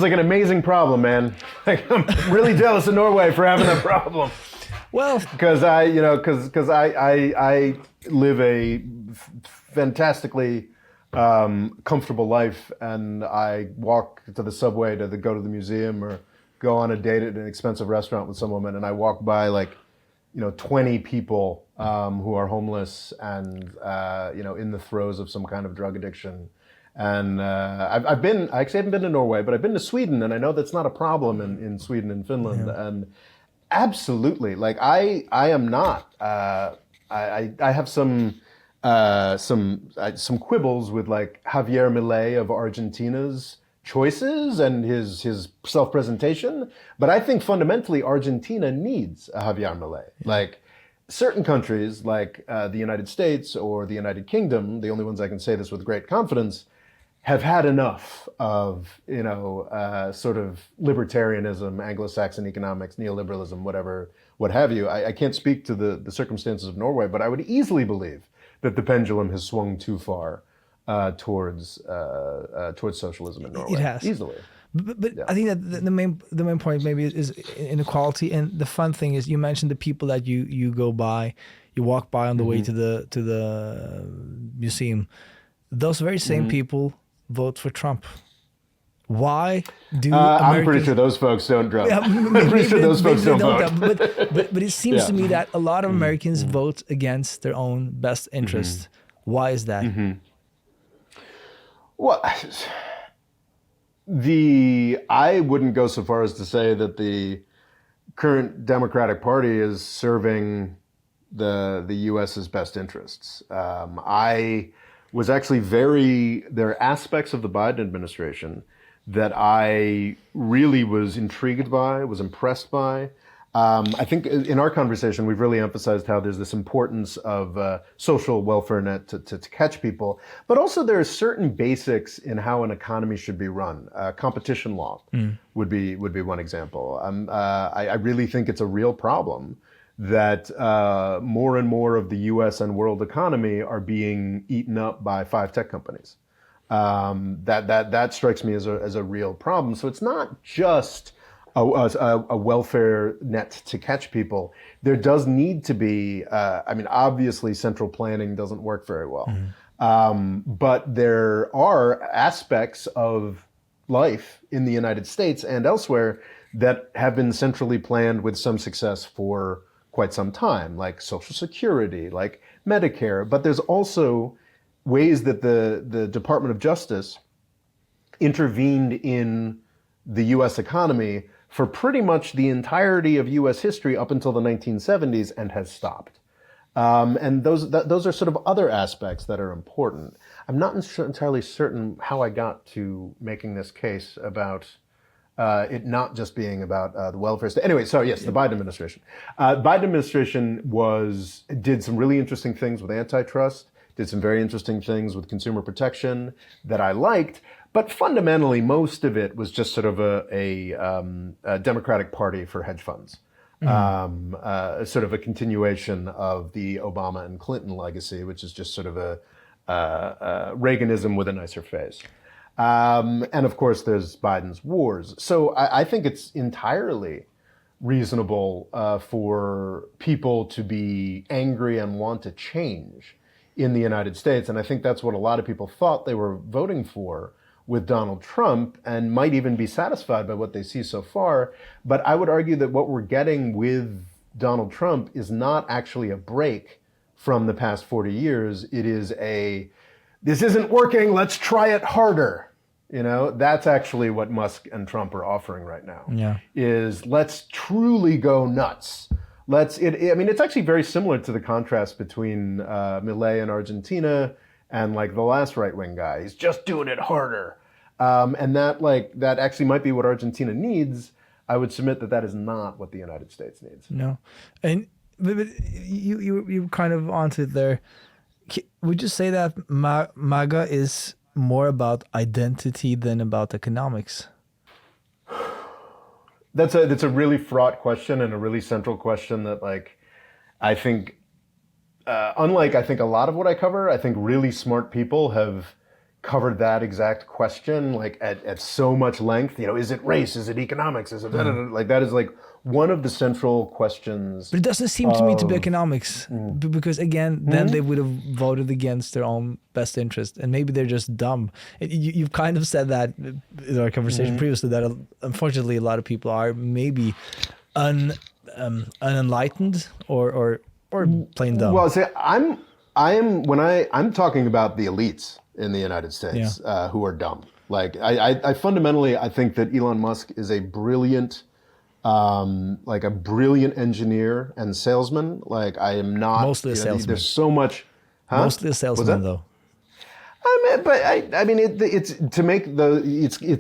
like an amazing problem, man. I'm really jealous of Norway for having that problem. Well, because I live a fantastically comfortable life, and I walk to the subway to go to the museum or go on a date at an expensive restaurant with some woman, and I walk by 20 people who are homeless and in the throes of some kind of drug addiction. And I actually haven't been to Norway, but I've been to Sweden, and I know that's not a problem in Sweden and Finland. And absolutely, I am not. I have some quibbles with Javier Milei of Argentina's choices and his self-presentation, but I think fundamentally Argentina needs a Javier Milei. certain countries like the United States or the United Kingdom, the only ones I can say this with great confidence, have had enough of, sort of libertarianism, Anglo-Saxon economics, neoliberalism, whatever, what have you. I can't speak to the circumstances of Norway, but I would easily believe that the pendulum has swung too far towards socialism in Norway. It has. Easily. But yeah. I think that the main point maybe is inequality, and the fun thing is you mentioned the people that you walk by on the way to the museum. Those very same people vote for Trump. Why do I'm pretty sure those folks don't Trump. Yeah, I'm pretty sure those folks don't vote. But it seems to me that a lot of Americans vote against their own best interest. Why is that? Well, I wouldn't go so far as to say that the current Democratic Party is serving the U.S.'s best interests. I was actually there are aspects of the Biden administration that I really was intrigued by, was impressed by. I think in our conversation, we've really emphasized how there's this importance of social welfare net to catch people, but also there are certain basics in how an economy should be run. Competition law would be one example. I really think it's a real problem that more and more of the U.S. and world economy are being eaten up by 5 tech companies. That strikes me as a real problem. So it's not just a welfare net to catch people. There does need to be, obviously central planning doesn't work very well. But there are aspects of life in the United States and elsewhere that have been centrally planned with some success for quite some time, like Social Security, like Medicare. But there's also ways that the Department of Justice intervened in the U.S. economy for pretty much the entirety of U.S. history up until the 1970s and has stopped. And those are sort of other aspects that are important. I'm not entirely certain how I got to making this case about it not just being about the welfare state. Anyway, so yes, the Biden administration. Biden administration did some really interesting things with antitrust, did some very interesting things with consumer protection that I liked. But fundamentally, most of it was just sort of a Democratic Party for hedge funds, sort of a continuation of the Obama and Clinton legacy, which is just sort of a Reaganism with a nicer face. And of course, there's Biden's wars. So I think it's entirely reasonable for people to be angry and want to change in the United States. And I think that's what a lot of people thought they were voting for with Donald Trump, and might even be satisfied by what they see so far. But I would argue that what we're getting with Donald Trump is not actually a break from the past 40 years. It is this isn't working, let's try it harder. That's actually what Musk and Trump are offering right now. Yeah. Is let's truly go nuts. It's actually very similar to the contrast between Milei in Argentina and like the last right-wing guy. He's just doing it harder. And that actually might be what Argentina needs. I would submit that is not what the United States needs. No. And but you kind of onto it there. Would you say that MAGA is more about identity than about economics? That's a really fraught question and a really central question that I think unlike I think a lot of what I cover, I think really smart people have covered that exact question at so much length. Is it race? Is it economics? Is it that is one of the central questions. But it doesn't seem to me to be economics, because again, then they would have voted against their own best interest, and maybe they're just dumb. You've kind of said that in our conversation previously, that unfortunately a lot of people are maybe unenlightened or plain dumb. Well, see, I'm talking about the elites in the United States who are dumb. I fundamentally I think that Elon Musk is a brilliant. A brilliant engineer and salesman. I am not mostly a salesman. There's so much. Mostly a salesman, though. It's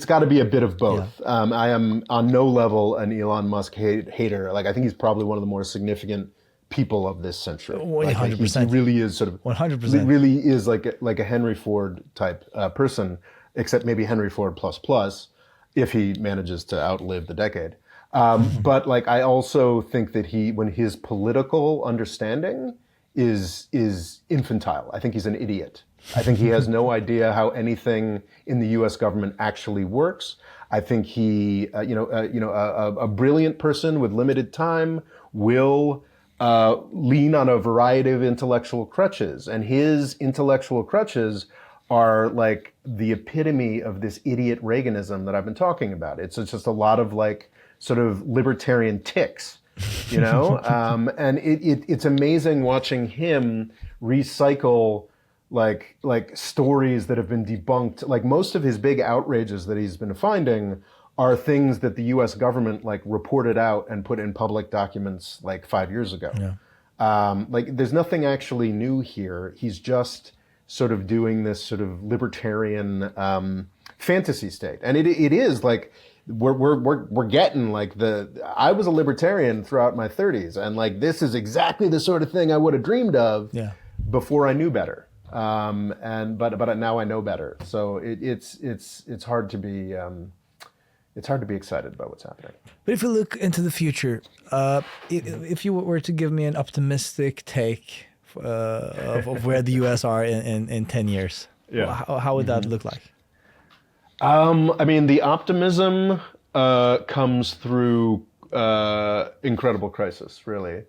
got to be a bit of both. Yeah. I am on no level an Elon Musk hater. I think he's probably one of the more significant people of this century. 100%. He really is sort of 100%. really is like a Henry Ford type person, except maybe Henry Ford plus, if he manages to outlive the decade. But like I also think that when his political understanding is infantile. I think he's an idiot. I think he has no idea how anything in the U.S. government actually works. I think he, a brilliant person with limited time will lean on a variety of intellectual crutches, and his intellectual crutches are like the epitome of this idiot Reaganism that I've been talking about. It's just a lot of like sort of libertarian tics, you know, and it's amazing watching him recycle like stories that have been debunked. Like most of his big outrages that he's been finding are things that the U.S. government like reported out and put in public documents like 5 years ago. Yeah. Like there's nothing actually new here. He's just sort of doing this sort of libertarian fantasy state, and it is like we're getting like I was a libertarian throughout my 30s, and like this is exactly the sort of thing I would have dreamed of before I knew better. But now I know better, so it's hard to be excited about what's happening. But if you look into the future, if you were to give me an optimistic take of where the U.S. are in 10 years, how would that look like? I mean, the optimism comes through incredible crisis, really.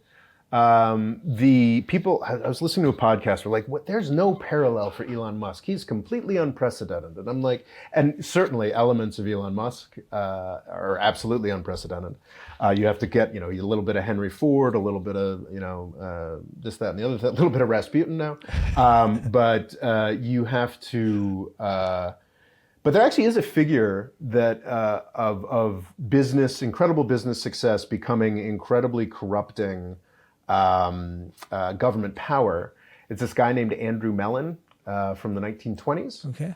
The people, I was listening to a podcast, were like, there's no parallel for Elon Musk. He's completely unprecedented. And I'm like, and certainly elements of Elon Musk are absolutely unprecedented. You have to get, a little bit of Henry Ford, a little bit of, this, that, and the other, a little bit of Rasputin now. But you have to, but there actually is a figure that of business, incredible business success becoming incredibly corrupting government power. It's this guy named Andrew Mellon from the 1920s. Okay.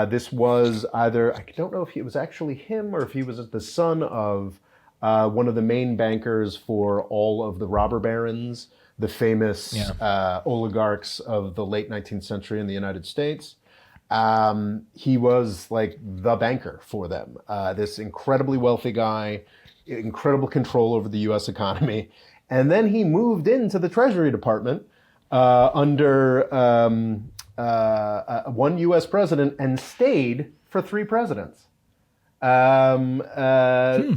This was either, I don't know if it was actually him or if he was the son of one of the main bankers for all of the robber barons, the famous oligarchs of the late 19th century in the United States. He was like the banker for them. This incredibly wealthy guy, incredible control over the U.S. economy. And then he moved into the Treasury Department under one U.S. president and stayed for 3 presidents. And that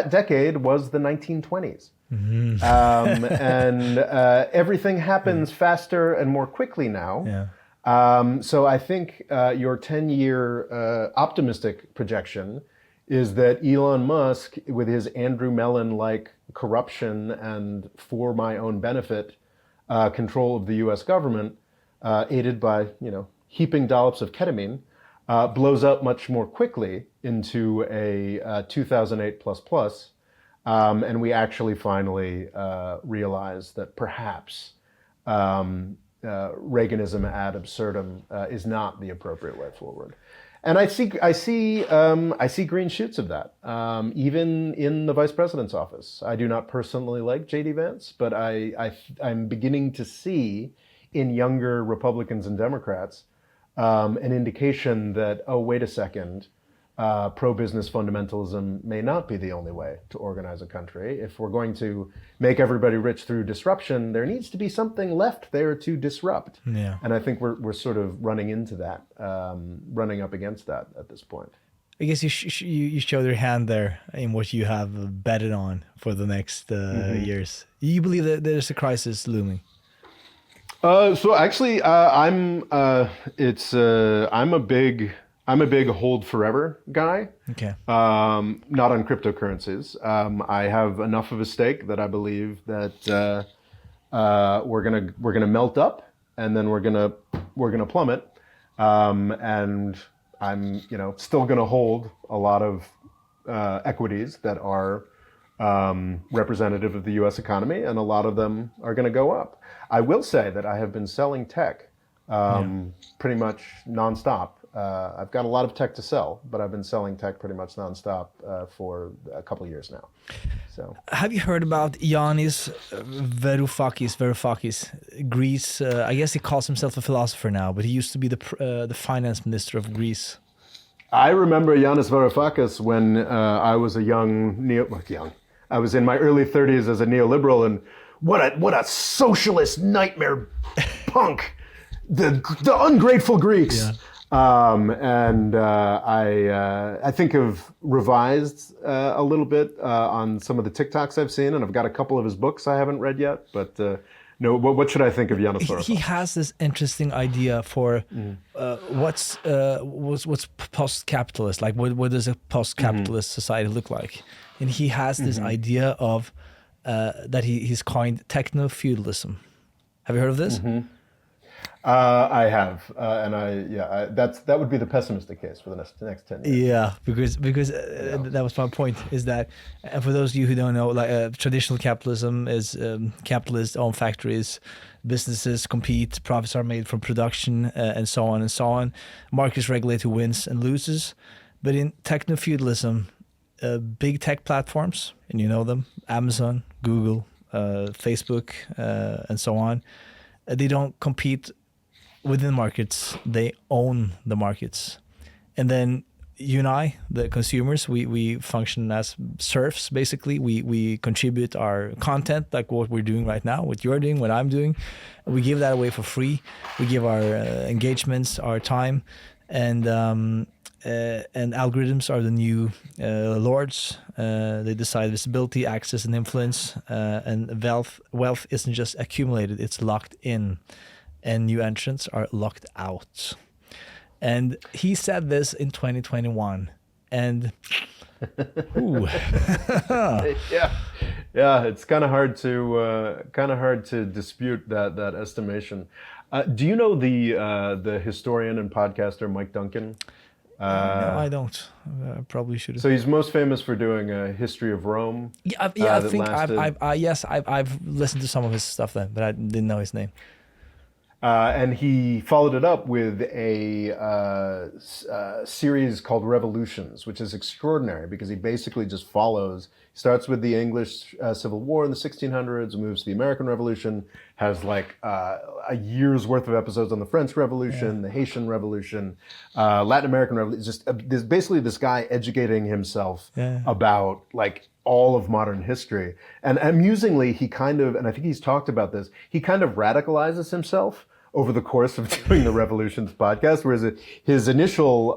decade was the 1920s. Mm-hmm. And everything happens faster and more quickly now. Yeah. So I think your 10-year optimistic projection is that Elon Musk, with his Andrew Mellon-like corruption and for my own benefit control of the U.S. government, aided by heaping dollops of ketamine, blows up much more quickly into a 2008 plus, and we actually finally realize that perhaps Reaganism ad absurdum is not the appropriate way forward. And I see green shoots of that, even in the vice president's office. I do not personally like J.D. Vance, but I'm beginning to see in younger Republicans and Democrats an indication that, oh, wait a second, pro-business fundamentalism may not be the only way to organize a country. If we're going to make everybody rich through disruption, there needs to be something left there to disrupt. Yeah. And I think we're sort of running into that, running up against that at this point. I guess you showed your hand there in what you have betted on for the next years. You believe that there's a crisis looming? So actually, I'm a big hold forever guy. Okay. Not on cryptocurrencies. I have enough of a stake that I believe that we're gonna melt up, and then we're gonna plummet. And I'm still gonna hold a lot of equities that are representative of the U.S. economy, and a lot of them are gonna go up. I will say that I have been selling tech pretty much nonstop I've got a lot of tech to sell, but I've been selling tech pretty much nonstop for a couple of years now. So, have you heard about Yanis Varoufakis, Greece? I guess he calls himself a philosopher now, but he used to be the finance minister of Greece. I remember Yanis Varoufakis when I was a I was in my early 30s as a neoliberal, and what a socialist nightmare punk, the ungrateful Greeks. Yeah. I think have revised a little bit on some of the TikToks I've seen, and I've got a couple of his books I haven't read yet. But no, what should I think of Yanis Varoufakis? He has this interesting idea for what's post-capitalist, like what does a post-capitalist society look like, and he has this idea of that he's coined Technofeudalism. Have you heard of this? I have, that would be the pessimistic case for the next 10 years. Yeah, because that was my point. Is that, and for those of you who don't know, like traditional capitalism is capitalists own factories, businesses compete, profits are made from production, and so on and so on. Markets regulate who wins and loses. But in technofeudalism, big tech platforms, and you know them, Amazon, Google, Facebook, and so on, they don't compete within markets, they own the markets. And then you and I, the consumers, we function as serfs, basically. We contribute our content, like what we're doing right now, what you're doing, what I'm doing. We give that away for free. We give our engagements, our time, and algorithms are the new lords. They decide visibility, access, and influence. And wealth isn't just accumulated, it's locked in. And new entrants are locked out. And he said this in 2021. And yeah, it's kind of hard to dispute that estimation. Do you know the historian and podcaster Mike Duncan? No, I don't. I probably should have. So he's most famous for doing a history of Rome. I think I've listened to some of his stuff then, but I didn't know his name. And he followed it up with a series called Revolutions, which is extraordinary because he basically just starts with the English Civil War in the 1600s, moves to the American Revolution, has like a year's worth of episodes on the French Revolution, the Haitian Revolution, Latin American Revolution. There's basically this guy educating himself about like all of modern history. And amusingly, he kind of, and I think he's talked about this, he kind of radicalizes himself over the course of doing the Revolutions podcast, whereas his initial,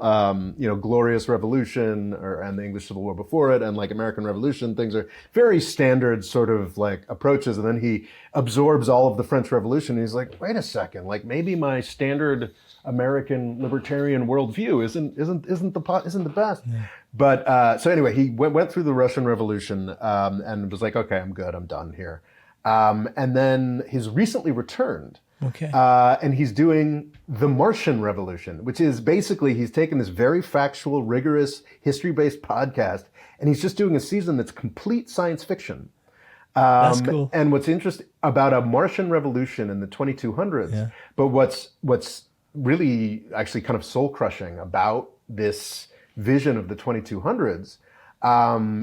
Glorious Revolution and the English Civil War before it and like American Revolution, things are very standard sort of like approaches. And then he absorbs all of the French Revolution. And he's like, wait a second, like maybe my standard American libertarian worldview isn't the best. Yeah. But so anyway, he went through the Russian Revolution and was like, okay, I'm good, I'm done here. And then he's recently returned. Okay. And he's doing the Martian Revolution, which is basically he's taken this very factual, rigorous, history-based podcast, and he's just doing a season that's complete science fiction. That's cool. And what's interesting about a Martian Revolution in the 2200s, but what's really actually kind of soul-crushing about this vision of the 2200s,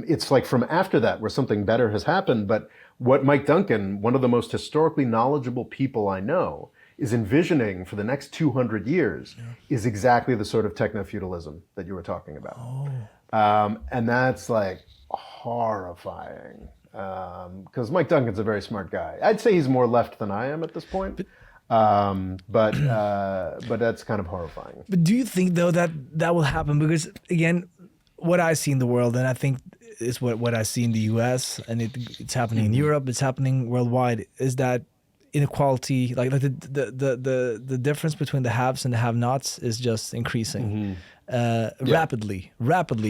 it's like from after that where something better has happened, but what Mike Duncan, one of the most historically knowledgeable people I know, is envisioning for the next 200 years is exactly the sort of technofeudalism that you were talking about. And that's like horrifying because Mike Duncan's a very smart guy. I'd say he's more left than I am at this point. But that's kind of horrifying. But do you think though that will happen? Because again, what I see in the world, and I think is what I see in the US, and it's happening in Europe, it's happening worldwide, is that inequality, like the difference between the haves and the have-nots is just increasing rapidly.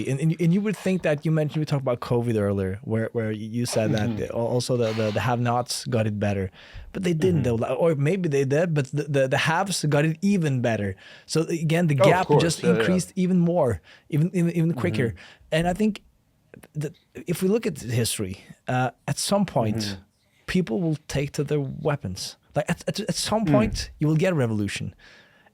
And you would think that you talked about COVID earlier, where you said that also the have-nots got it better, but they didn't though, or maybe they did, but the haves got it even better. So again, the gap just increased even more, even quicker. And I think that if we look at history, at some point, people will take to their weapons. Like at some point, you will get a revolution.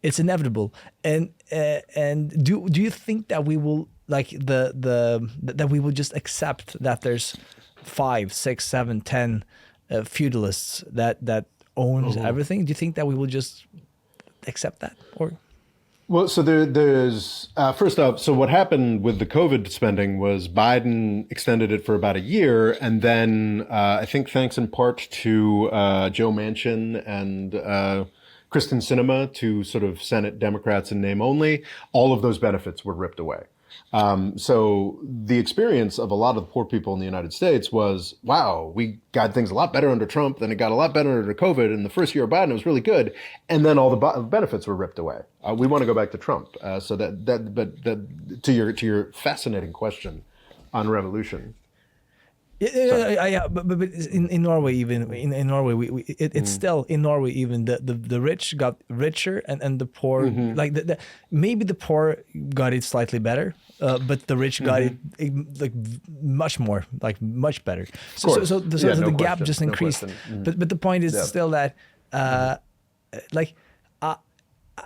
It's inevitable. And do you think that we will like that we will just accept that there's 5, 6, 7, 10 feudalists that owns everything? Do you think that we will just accept that, or? Well, so there's first off, so what happened with the COVID spending was Biden extended it for about a year, and then I think thanks in part to Joe Manchin and Kristen Sinema, two sort of Senate Democrats in name only, all of those benefits were ripped away. So the experience of a lot of the poor people in the United States was, wow, we got things a lot better under Trump, then it got a lot better under COVID. In the first year of Biden, it was really good. And then all the benefits were ripped away. We want to go back to Trump. But to your fascinating question on revolution. Yeah, but in Norway, even in Norway, it's still in Norway. Even the rich got richer, and the poor, like maybe the poor got it slightly better, but the rich got it like much more, like much better. So the gap just increased. But the point is still that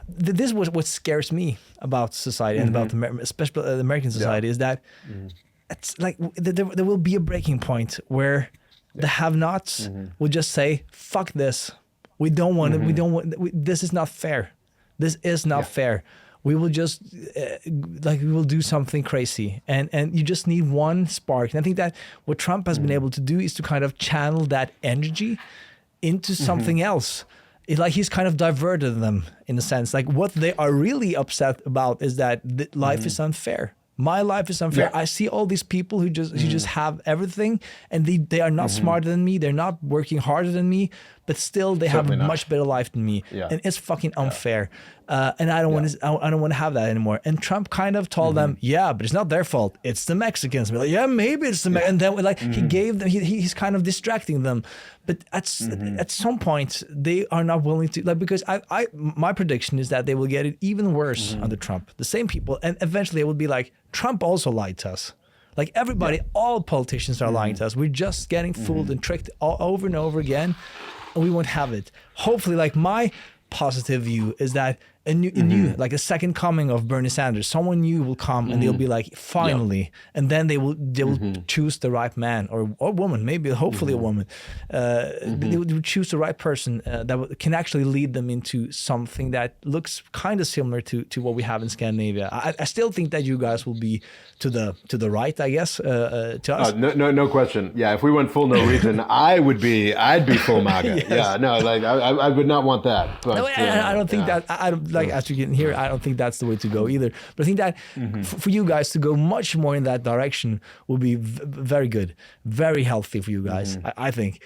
this was what scares me about society and about especially the American society is that. It's like there will be a breaking point where the have-nots will just say, "Fuck this! We don't want it. We don't want. This is not fair. This is not fair. We will just we will do something crazy." And you just need one spark. And I think that what Trump has been able to do is to kind of channel that energy into something else. It's like he's kind of diverted them in a sense. Like what they are really upset about is that life is unfair. My life is unfair. I see all these people who just have everything, and they are not smarter than me. They're not working harder than me, but still they have a much better life than me, and it's fucking unfair. And I don't want to. I don't want to have that anymore. And Trump kind of told them, but it's not their fault. It's the Mexicans. We're like, maybe it's the and then he gave them. He's kind of distracting them. But at some point they are not willing to because my prediction is that they will get it even worse under Trump. The same people, and eventually it will be like Trump also lied to us. Like everybody, all politicians are lying to us. We're just getting fooled and tricked over and over again, and we won't have it. Hopefully, like my positive view is that a new like a second coming of Bernie Sanders, someone new will come and they'll be like, finally, and then they will choose the right man or woman, maybe hopefully a woman. They will choose the right person that can actually lead them into something that looks kind of similar to what we have in Scandinavia. I still think that you guys will be to the right, I guess, to us. No question. Yeah, if we went full Norwegian, I'd be full MAGA. Yes. Yeah, no, like I would not want that. But no, I don't think that. I don't like as you can hear. I don't think that's the way to go either. But I think that for you guys to go much more in that direction will be very good, very healthy for you guys. I think.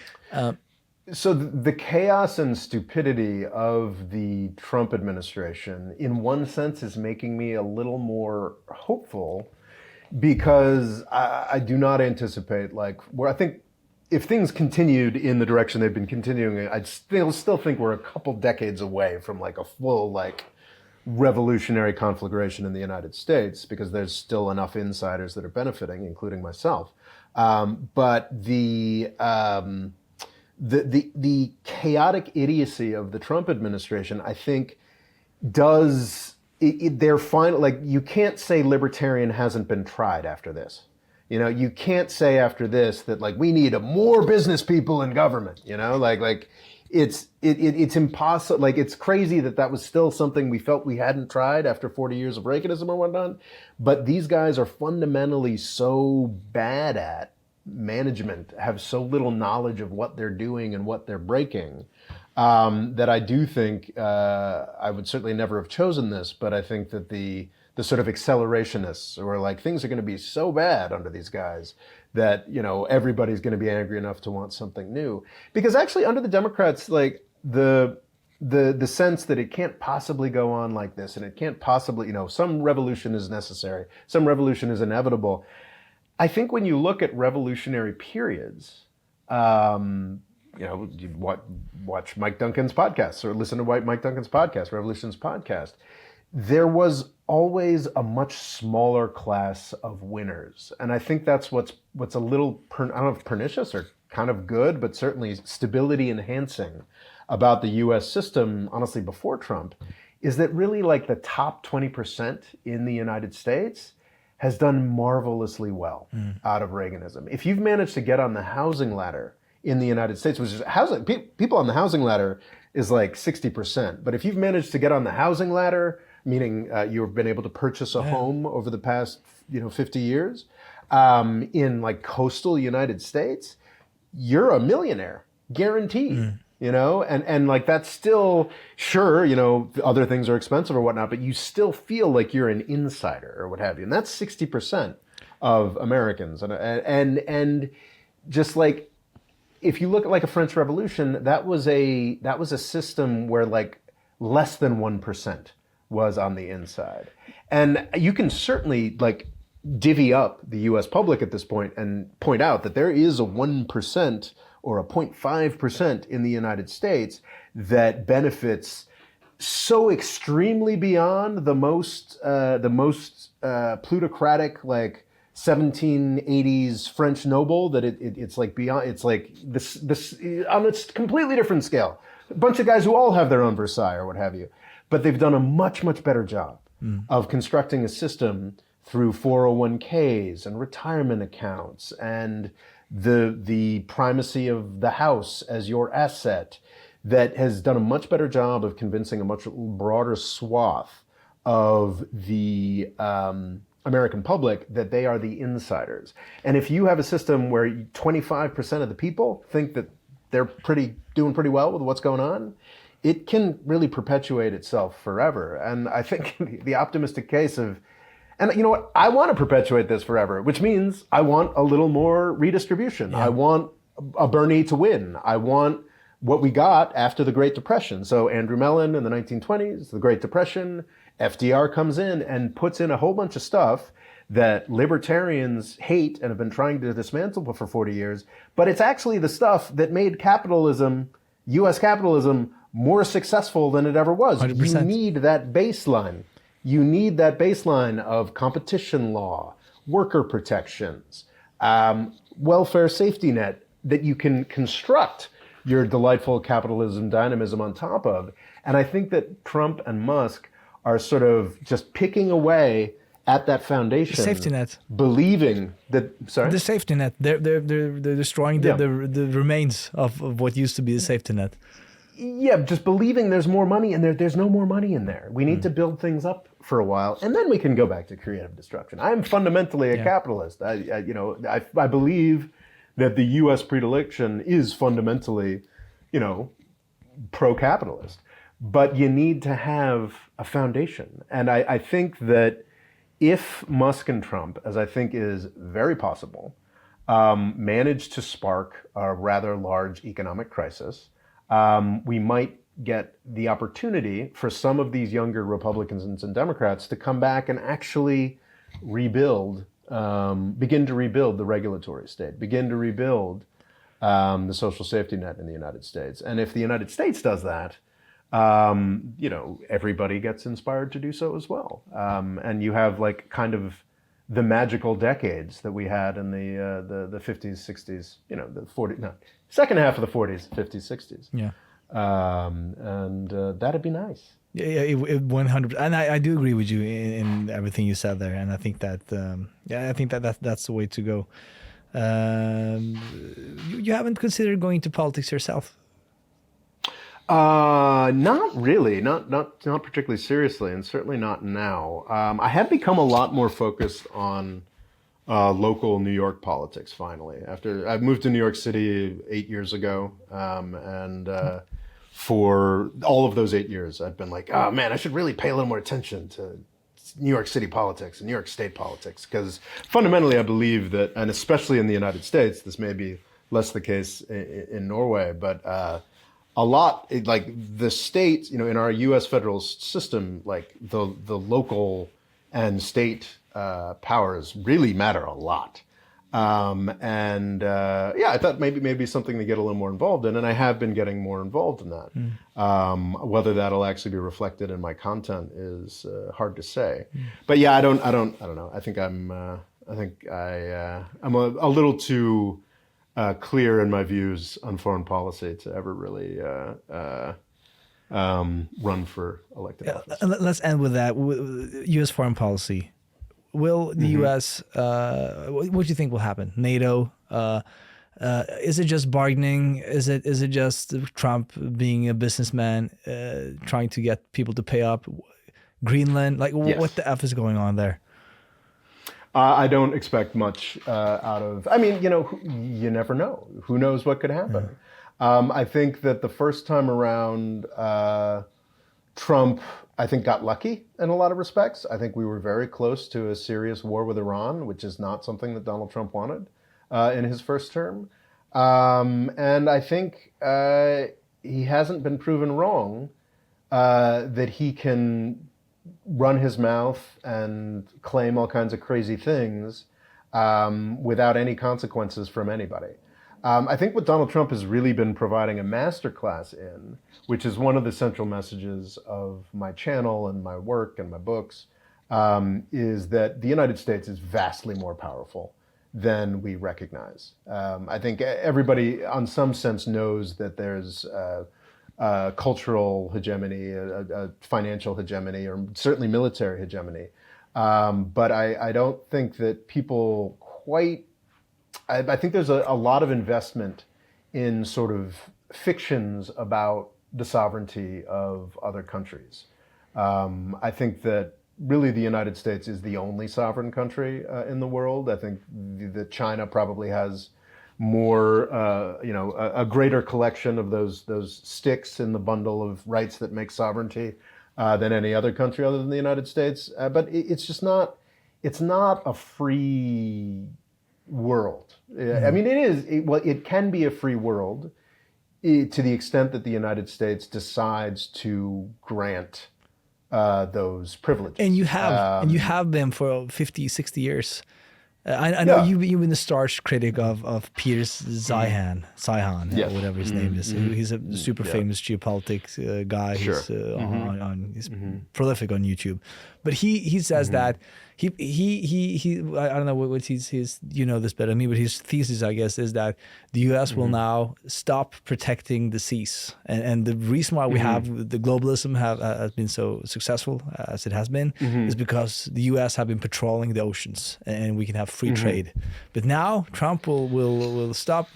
So the chaos and stupidity of the Trump administration, in one sense, is making me a little more hopeful, because I do not anticipate where I think. If things continued in the direction they've been continuing, I'd still think we're a couple decades away from a full revolutionary conflagration in the United States, because there's still enough insiders that are benefiting, including myself. But the chaotic idiocy of the Trump administration, I think, does they're fine. You can't say libertarian hasn't been tried after this. You can't say after this that we need more business people in government. It's impossible. It's crazy that was still something we felt we hadn't tried after 40 years of Reaganism or whatnot. But these guys are fundamentally so bad at management, have so little knowledge of what they're doing and what they're breaking, that I do think I would certainly never have chosen this. But I think that the sort of accelerationists, or things are going to be so bad under these guys that, everybody's going to be angry enough to want something new. Because actually under the Democrats, the sense that it can't possibly go on like this, and it can't possibly, some revolution is necessary, some revolution is inevitable. I think when you look at revolutionary periods, you watch Mike Duncan's podcast or listen to Mike Duncan's podcast, Revolution's podcast. There was always a much smaller class of winners. And I think that's what's a little, I don't know if pernicious or kind of good, but certainly stability enhancing about the US system, honestly, before Trump, is that really like the top 20% in the United States has done marvelously well out of Reaganism. If you've managed to get on the housing ladder in the United States, which is housing, people on the housing ladder is like 60%. But if you've managed to get on the housing ladder, meaning you've been able to purchase a home over the past 50 years in like coastal United States, you're a millionaire, guaranteed. And like that's still, sure, other things are expensive or whatnot, but you still feel like you're an insider or what have you. And that's 60% of Americans. And just like, if you look at like a French Revolution, that was a system where like less than 1% was on the inside. And you can certainly like divvy up the US public at this point and point out that there is a 1% or a 0.5% in the United States that benefits so extremely beyond the most plutocratic, like 1780s French noble that it's like beyond. It's like this on a completely different scale. A bunch of guys who all have their own Versailles or what have you, but they've done a much better job of constructing a system through 401ks and retirement accounts and the primacy of the house as your asset, that has done a much better job of convincing a much broader swath of the American public that they are the insiders. And if you have a system where 25% of the people think that they're doing pretty well with what's going on, it can really perpetuate itself forever. And I think the optimistic case of, and you know what, I want to perpetuate this forever, which means I want a little more redistribution. Yeah. I want a Bernie to win. I want what we got after the Great Depression. So Andrew Mellon in the 1920s, the Great Depression, FDR comes in and puts in a whole bunch of stuff that libertarians hate and have been trying to dismantle for 40 years. But it's actually the stuff that made capitalism, US capitalism, more successful than it ever was. 100%. You need that baseline. You need that baseline of competition law, worker protections, welfare safety net that you can construct your delightful capitalism dynamism on top of. And I think that Trump and Musk are sort of just picking away at that foundation. The safety net. Believing that, sorry? The safety net. They're destroying the remains of what used to be the safety net. Yeah, just believing there's more money, and there's no more money in there. We need to build things up for a while, and then we can go back to creative destruction. I'm fundamentally a capitalist. I believe that the U.S. predilection is fundamentally, pro-capitalist. But you need to have a foundation. And I think that if Musk and Trump, as I think is very possible, manage to spark a rather large economic crisis, we might get the opportunity for some of these younger Republicans and Democrats to come back and actually rebuild, begin to rebuild the regulatory state, begin to rebuild the social safety net in the United States. And if the United States does that, everybody gets inspired to do so as well. And you have like kind of the magical decades that we had in the 50s, 60s, the 40s, no, second half of the 40s, 50s, 60s. Yeah. And that'd be nice. Yeah, 100%. And I do agree with you in everything you said there. And I think that, that's the way to go. You haven't considered going to politics yourself? Not really, not particularly seriously, and certainly not now. I have become a lot more focused on local New York politics. Finally, after I moved to New York City 8 years ago, and for all of those 8 years, I've been like, oh man, I should really pay a little more attention to New York City politics and New York State politics, because fundamentally, I believe that, and especially in the United States, this may be less the case in Norway, but a lot, like the states, in our U.S. federal system, like the local and state powers really matter a lot. I thought maybe something to get a little more involved in, and I have been getting more involved in that. Whether that'll actually be reflected in my content is hard to say. But yeah, I don't know. I think I'm a little too clear in my views on foreign policy to ever really run for elected office. Let's end with that. U.S. foreign policy. Will the U.S. What do you think will happen? NATO. Is it just bargaining? Is it just Trump being a businessman, trying to get people to pay up? Greenland, like Yes. what the F is going on there? I don't expect much out of. I mean, you never know. Who knows what could happen? I think that the first time around, Trump, I think, got lucky in a lot of respects. I think we were very close to a serious war with Iran, which is not something that Donald Trump wanted in his first term. And I think he hasn't been proven wrong that he can run his mouth and claim all kinds of crazy things without any consequences from anybody. I think what Donald Trump has really been providing a masterclass in, which is one of the central messages of my channel and my work and my books, is that the United States is vastly more powerful than we recognize. I think everybody, on some sense, knows that there's a cultural hegemony, a financial hegemony, or certainly military hegemony. But I don't think that people quite. I think there's a lot of investment in sort of fictions about the sovereignty of other countries. I think that really the United States is the only sovereign country in the world. I think that China probably has more, a greater collection of those sticks in the bundle of rights that make sovereignty than any other country other than the United States. But it's just not. It's not a free world. I mean, it is. It can be a free world to the extent that the United States decides to grant those privileges. And you have them for 50, 60 years. I know you've been a starch critic of Peter Zeihan, Yes. or whatever his name is. He's a super famous geopolitics guy. Sure. He's prolific on YouTube. But he says that he I don't know what his this better than me, but his thesis, I guess, is that the U.S. will now stop protecting the seas, and the reason why we have the globalism has been so successful as it has been is because the U.S. have been patrolling the oceans, and we can have free trade. But now Trump will stop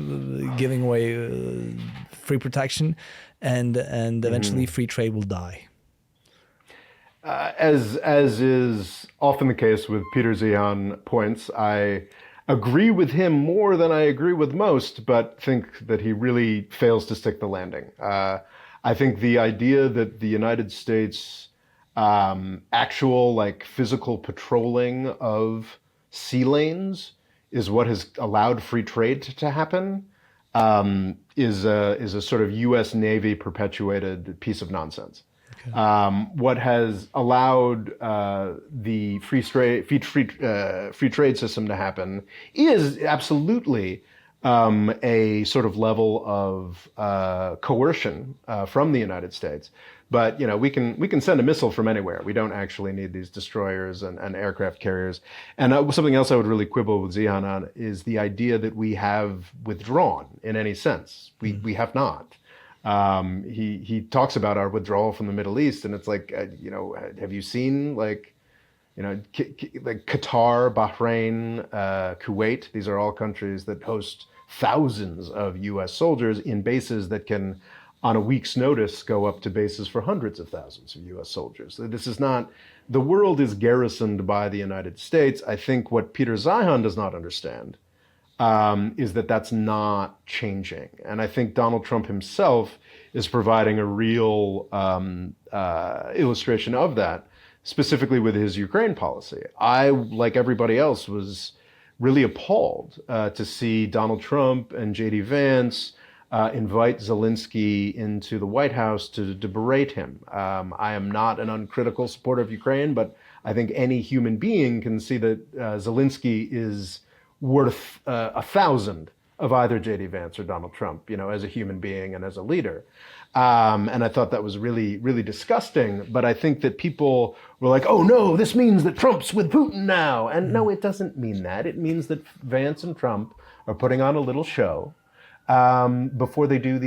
giving away free protection, and eventually free trade will die. As is often the case with Peter Zeihan points, I agree with him more than I agree with most, but think that he really fails to stick the landing. I think the idea that the United States actual physical patrolling of sea lanes is what has allowed free trade to happen is a sort of U.S. Navy perpetuated piece of nonsense. Okay. What has allowed the free trade system to happen is absolutely a sort of level of coercion from the United States. But we can send a missile from anywhere. We don't actually need these destroyers and aircraft carriers. And something else I would really quibble with Zeihan on is the idea that we have withdrawn in any sense. We have not. He talks about our withdrawal from the Middle East, and it's like, have you seen like Qatar, Bahrain, Kuwait? These are all countries that host thousands of U.S. soldiers in bases that can, on a week's notice, go up to bases for hundreds of thousands of U.S. soldiers. This is not, the world is garrisoned by the United States. I think what Peter Zeihan does not understand is that that's not changing. And I think Donald Trump himself is providing a real illustration of that, specifically with his Ukraine policy. I, like everybody else, was really appalled to see Donald Trump and J.D. Vance invite Zelensky into the White House to berate him. I am not an uncritical supporter of Ukraine, but I think any human being can see that Zelensky is worth 1,000 of either J.D. Vance or Donald Trump, as a human being and as a leader. And I thought that was really, really disgusting. But I think that people were like, oh, no, this means that Trump's with Putin now. And no, it doesn't mean that. It means that Vance and Trump are putting on a little show. before they do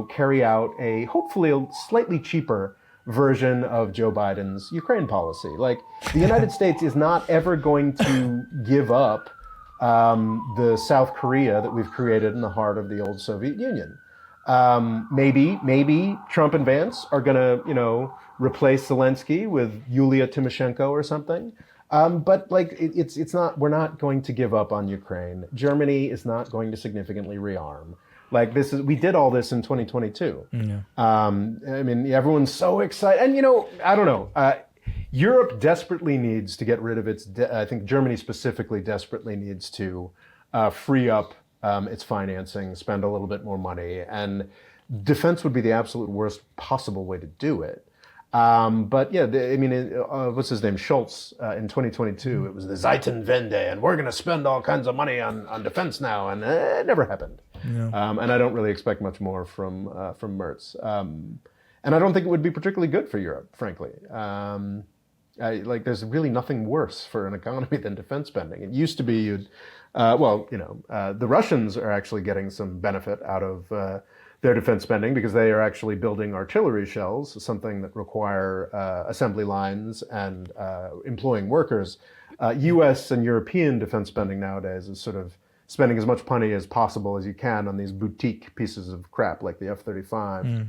carry out a hopefully a slightly cheaper version of Joe Biden's Ukraine policy. Like, the United States is not ever going to give up the South Korea that we've created in the heart of the old Soviet Union. Maybe Trump and Vance are going to, replace Zelensky with Yulia Tymoshenko or something. But like, it's not. We're not going to give up on Ukraine. Germany is not going to significantly rearm. Like, we did all this in 2022. Yeah. I mean, everyone's so excited, and I don't know. Europe desperately needs to get rid of its. I think Germany specifically desperately needs to free up its financing, spend a little bit more money, and defense would be the absolute worst possible way to do it. But yeah, what's his name? Schultz in 2022. It was the Zeitenwende, and we're going to spend all kinds of money on defense now, and it never happened. Yeah. And I don't really expect much more from Merz. And I don't think it would be particularly good for Europe, frankly. There's really nothing worse for an economy than defense spending. It used to be the Russians are actually getting some benefit out of their defense spending because they are actually building artillery shells, something that require assembly lines and employing workers. U.S. and European defense spending nowadays is sort of spending as much money as possible as you can on these boutique pieces of crap like the F-35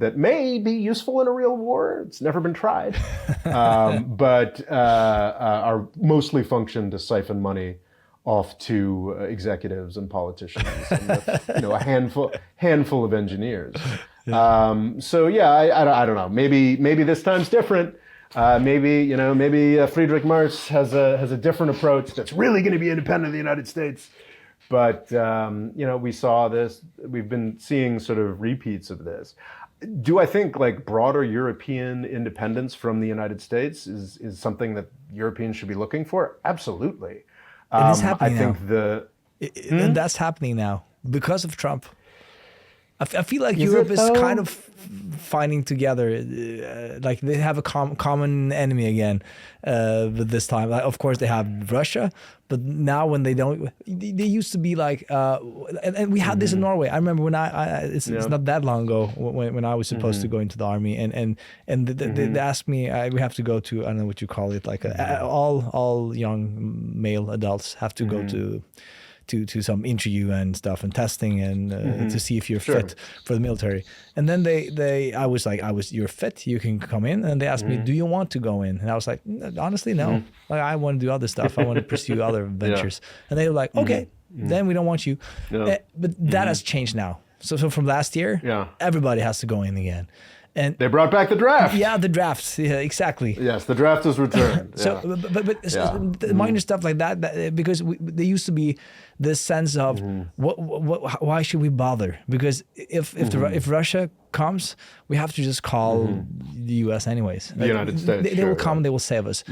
that may be useful in a real war. It's never been tried, but are mostly function to siphon money off to executives and politicians and a handful of engineers. So yeah, I don't know. Maybe this time's different. Maybe Friedrich Merz has a different approach that's really going to be independent of the United States. But we saw this. We've been seeing sort of repeats of this. Do I think like broader European independence from the United States is something that Europeans should be looking for? Absolutely. It is happening I think now. And that's happening now because of Trump. I feel like Europe is kind of finding together, like they have a common enemy again. But this time, like, of course, they have Russia, but now when they don't, they used to be like, and we had this in Norway. I remember when it's not that long ago when I was supposed to go into the army, and they asked me, we have to go to, I don't know what you call it, like all young male adults have to go to some interview and stuff and testing and to see if you're fit for the military. And then I was like, you're fit, you can come in. And they asked me, do you want to go in? And I was like, honestly, no. Like, I want to do other stuff. I want to pursue other ventures. And they were like, okay, then we don't want you. But that has changed now. So from last year, everybody has to go in again. And they brought back the draft. Yeah, the draft. Yeah, exactly. Yes, the draft is returned. So, but minor stuff like that because there used to be this sense of why should we bother? Because if Russia comes, we have to just call the U.S. anyways. The United States. They will come. They will save us.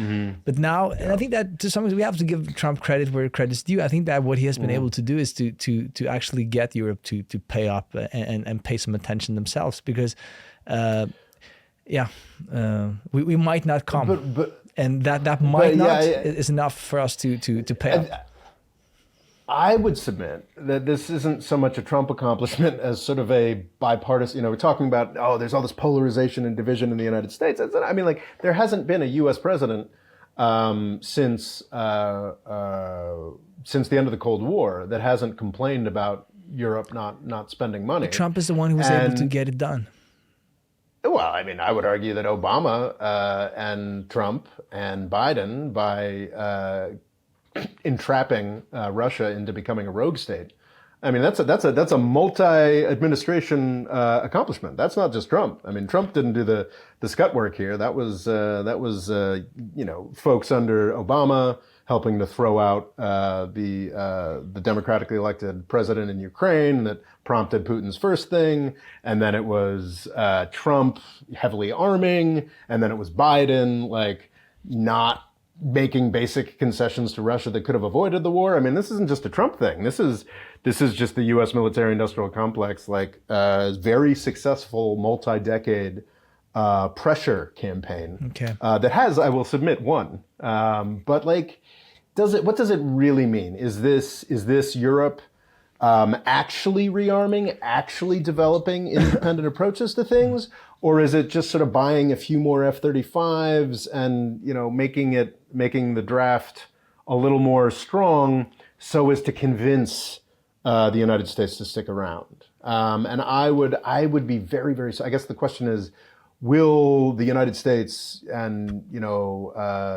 But now, and I think that to some extent we have to give Trump credit where credit's due. I think that what he has been able to do is to actually get Europe to pay up and pay some attention themselves because. We might not come, and that might not is enough for us to pay up. I would submit that this isn't so much a Trump accomplishment as sort of a bipartisan. We're talking about there's all this polarization and division in the United States. I mean, like there hasn't been a U.S. president since the end of the Cold War that hasn't complained about Europe not spending money. But Trump is the one who was able to get it done. Well, I mean, I would argue that Obama and Trump and Biden, by entrapping Russia into becoming a rogue state, I mean, that's a multi-administration accomplishment. That's not just Trump. I mean, Trump didn't do the scut work here. That was folks under Obama helping to throw out the democratically elected president in Ukraine that prompted Putin's first thing, and then it was Trump heavily arming, and then it was Biden like not making basic concessions to Russia that could have avoided the war. I mean, this isn't just a Trump thing. This is just the U.S. military-industrial complex, like very successful multi-decade pressure campaign that has, I will submit, won. But like, what does it really mean? Is this Europe actually rearming, actually developing independent approaches to things? Or is it just sort of buying a few more F-35s and, making the draft a little more strong so as to convince the United States to stick around? And I would be very, very, I guess the question is, will the United States and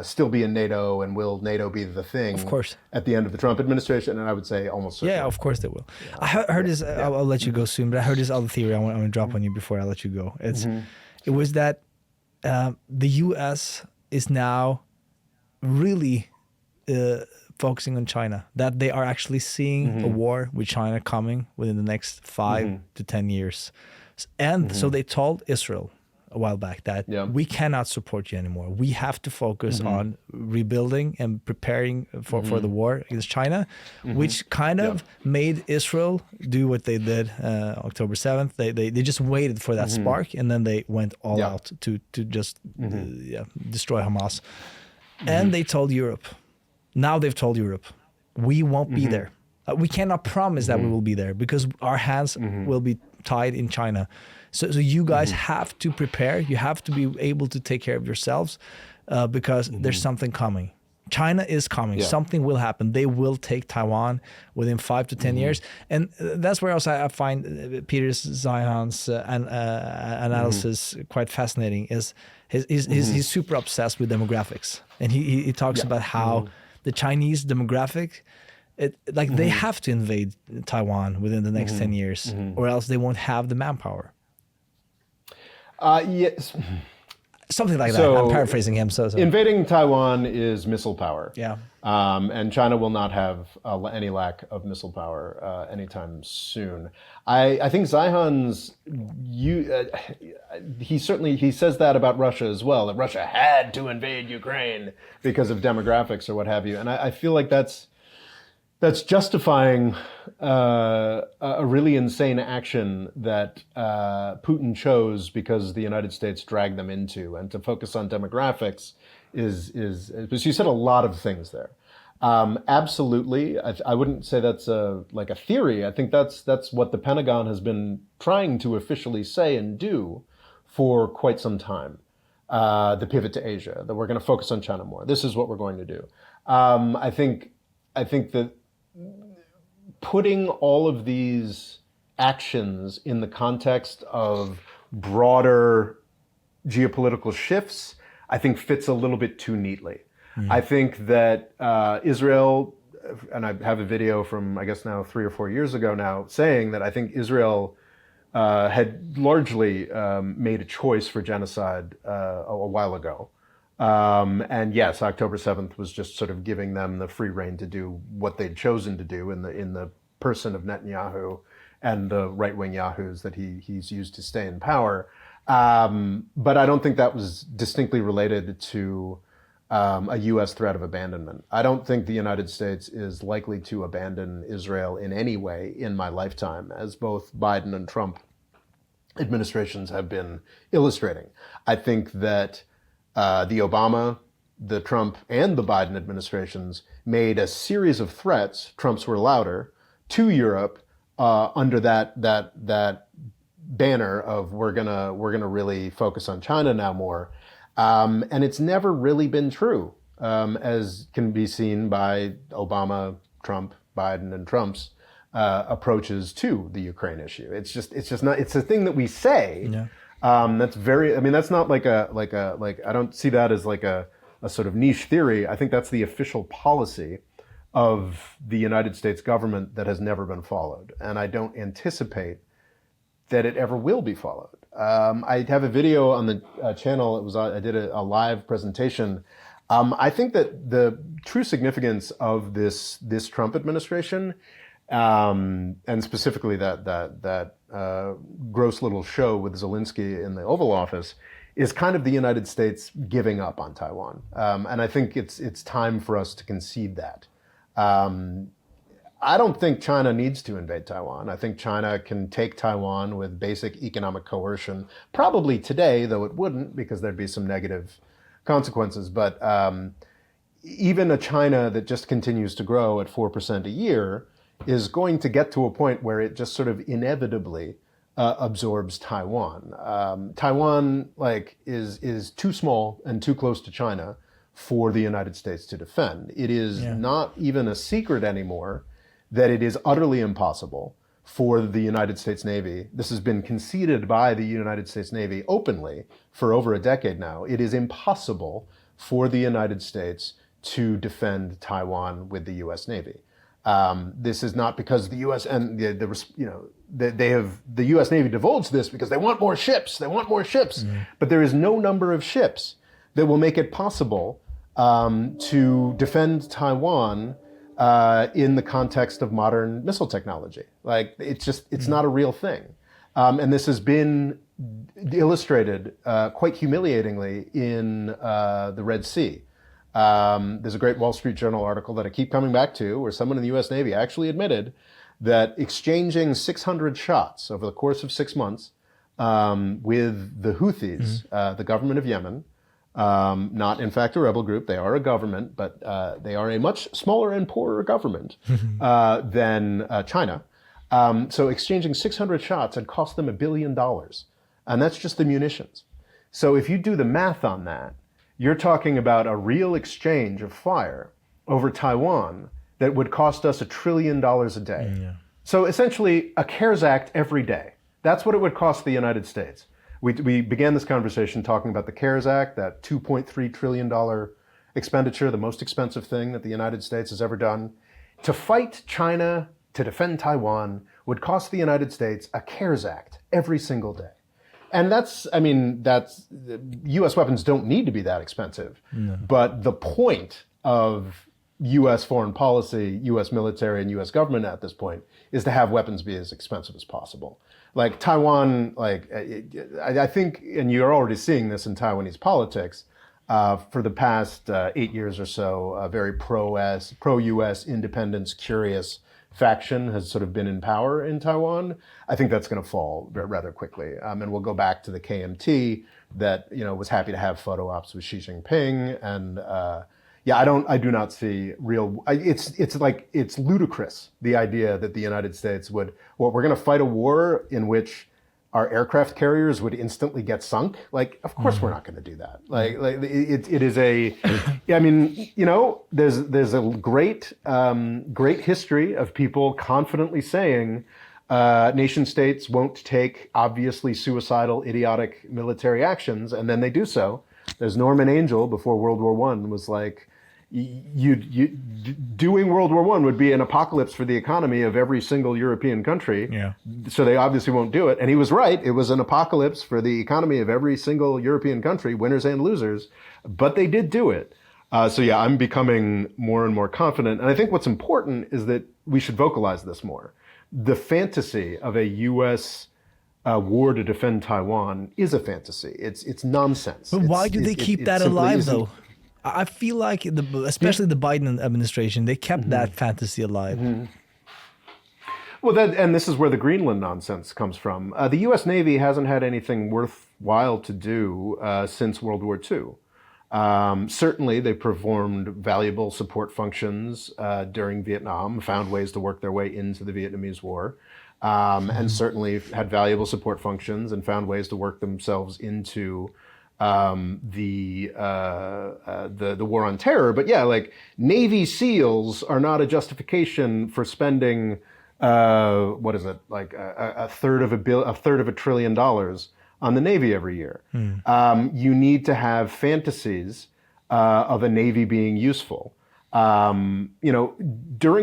still be in NATO, and will NATO be the thing? Of course. At the end of the Trump administration? And I would say almost certainly. Yeah, of course they will. Yeah. I heard this. Yeah. I'll let you go soon, but I heard this other theory I want to drop on you before I let you go. It was that the U.S. is now really focusing on China. That they are actually seeing a war with China coming within the next 5 to 10 years, and so they told Israel a while back that we cannot support you anymore. We have to focus on rebuilding and preparing for the war against China, which kind of made Israel do what they did October 7th. They just waited for that spark, and then they went all out to just destroy Hamas. And they told Europe. Now they've told Europe, we won't be there. We cannot promise that we will be there because our hands will be tied in China. So you guys have to prepare. You have to be able to take care of yourselves because there's something coming. China is coming. Yeah. Something will happen. They will take Taiwan within 5 to 10 years. And that's where also I find Peter Zeihan's analysis quite fascinating. Is he's super obsessed with demographics. And he talks about how the Chinese demographic, they have to invade Taiwan within the next 10 years or else they won't have the manpower. Yes. Something like that. I'm paraphrasing him. So invading Taiwan is missile power. Yeah. And China will not have any lack of missile power anytime soon. I think Zeihan's, he says that about Russia as well, that Russia had to invade Ukraine because of demographics or what have you. And I feel like that's justifying a really insane action that Putin chose because the United States dragged them into. And to focus on demographics is because you said a lot of things there. Absolutely, I wouldn't say that's like a theory. I think that's what the Pentagon has been trying to officially say and do for quite some time. The pivot to Asia, that we're going to focus on China more. This is what we're going to do. I think that putting all of these actions in the context of broader geopolitical shifts, I think fits a little bit too neatly. I think that Israel, and I have a video from, I guess now 3 or 4 years ago now, saying that I think Israel had largely made a choice for genocide a while ago. And yes, October 7th was just sort of giving them the free rein to do what they'd chosen to do in the person of Netanyahu and the right-wing yahoos that he's used to stay in power. But I don't think that was distinctly related to a U.S. threat of abandonment. I don't think the United States is likely to abandon Israel in any way in my lifetime, as both Biden and Trump administrations have been illustrating. I think that the Obama, the Trump, and the Biden administrations made a series of threats, Trump's were louder, to Europe under that banner of we're gonna really focus on China now more, and it's never really been true, as can be seen by Obama, Trump, Biden, and Trump's approaches to the Ukraine issue. It's just not. It's a thing that we say. Yeah. That's very, that's not like I don't see that as like a sort of niche theory. I think that's the official policy of the United States government that has never been followed. And I don't anticipate that it ever will be followed. I have a video on the channel. I did a live presentation. I think that the true significance of this Trump administration, and specifically that gross little show with Zelensky in the Oval Office, is kind of the United States giving up on Taiwan. And I think it's time for us to concede that. I don't think China needs to invade Taiwan. I think China can take Taiwan with basic economic coercion, probably today, though it wouldn't, because there'd be some negative consequences. But even a China that just continues to grow at 4% a year is going to get to a point where it just sort of inevitably absorbs Taiwan. Taiwan is too small and too close to China for the United States to defend. It is not even a secret anymore that it is utterly impossible for the United States Navy. This has been conceded by the United States Navy openly for over a decade now. It is impossible for the United States to defend Taiwan with the U.S. Navy. This is not because the U.S. and the U.S. Navy divulged this because they want more ships. They want more ships, but there is no number of ships that will make it possible to defend Taiwan in the context of modern missile technology. Like it's not a real thing, and this has been illustrated quite humiliatingly in the Red Sea. There's a great Wall Street Journal article that I keep coming back to where someone in the U.S. Navy actually admitted that exchanging 600 shots over the course of 6 months with the Houthis, the government of Yemen, not in fact a rebel group, they are a government, but they are a much smaller and poorer government than China. So exchanging 600 shots had cost them $1 billion. And that's just the munitions. So if you do the math on that, you're talking about a real exchange of fire over Taiwan that would cost us $1 trillion a day. Yeah. So essentially a CARES Act every day. That's what it would cost the United States. We began this conversation talking about the CARES Act, that $2.3 trillion expenditure, the most expensive thing that the United States has ever done. To fight China, to defend Taiwan, would cost the United States a CARES Act every single day. And that's U.S. weapons don't need to be that expensive. No. But the point of U.S. foreign policy, U.S. military, and U.S. government at this point is to have weapons be as expensive as possible. Like Taiwan, I think, and you're already seeing this in Taiwanese politics, for the past 8 years or so, a very pro-U.S. independence curious faction has sort of been in power in Taiwan. I think that's going to fall rather quickly. And we'll go back to the KMT that, was happy to have photo ops with Xi Jinping. And I do not see real, it's ludicrous, the idea that the United States we're going to fight a war in which our aircraft carriers would instantly get sunk. Like, of course we're not going to do that. It is there's a great history of people confidently saying nation states won't take obviously suicidal, idiotic military actions, and then they do so. There's Norman Angell before World War I was like, doing World War I would be an apocalypse for the economy of every single European country. Yeah. So they obviously won't do it. And he was right. It was an apocalypse for the economy of every single European country, winners and losers. But they did do it. I'm becoming more and more confident. And I think what's important is that we should vocalize this more. The fantasy of a U.S. War to defend Taiwan is a fantasy. It's nonsense. But why do they keep that alive, though? I feel like, especially the Biden administration, they kept that fantasy alive. Mm-hmm. Well, and this is where the Greenland nonsense comes from. The U.S. Navy hasn't had anything worthwhile to do since World War II. Certainly, they performed valuable support functions during Vietnam, found ways to work their way into the Vietnamese War, and certainly had valuable support functions and found ways to work themselves into the war on terror. But Navy SEALs are not a justification for spending a third of $1 trillion on the Navy every year. You need to have fantasies of a Navy being useful. During